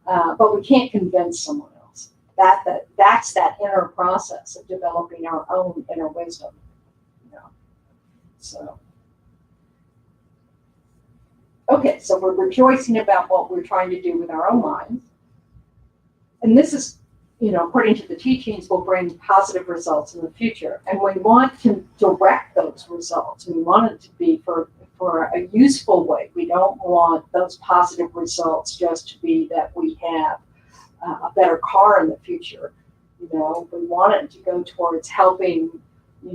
but we can't convince someone else. That's that inner process of developing our own inner wisdom. So. Okay, so we're rejoicing about what we're trying to do with our own minds. And this is according to the teachings, will bring positive results in the future. And we want to direct those results. We want it to be for a useful way. We don't want those positive results just to be that we have a better car in the future. We want it to go towards helping,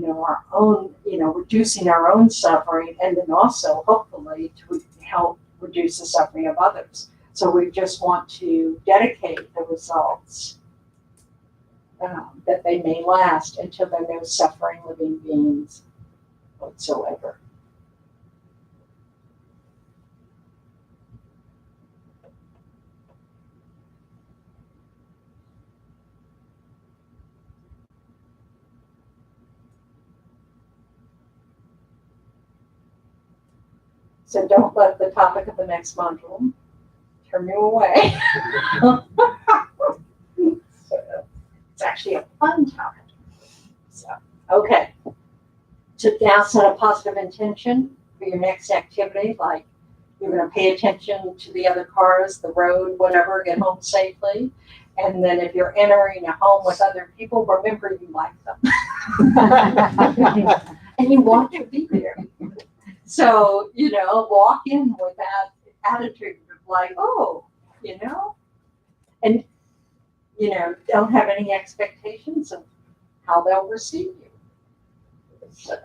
our own, reducing our own suffering, and then also hopefully to help reduce the suffering of others. So we just want to dedicate the results that they may last until there are no suffering living beings whatsoever. So don't let the topic of the next module turn you away. So, it's actually a fun topic. So, okay. So now set a positive intention for your next activity, like you're going to pay attention to the other cars, the road, whatever, get home safely. And then if you're entering a home with other people, remember you like them. And you want to be there. So, walk in with that attitude of like, oh, and, don't have any expectations of how they'll receive you. So,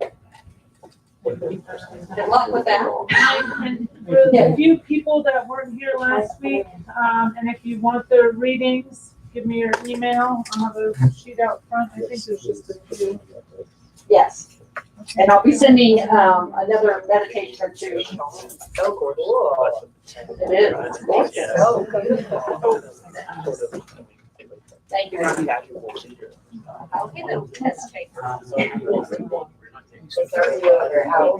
good luck with that. And for the few people that weren't here last week, and if you want the readings, give me your email. I'll have a sheet out front. I think there's just a few. Yes. And I'll be sending another meditation or two. So cool. It is. So good. Thank you. I'll get a test paper. So, Sorry, how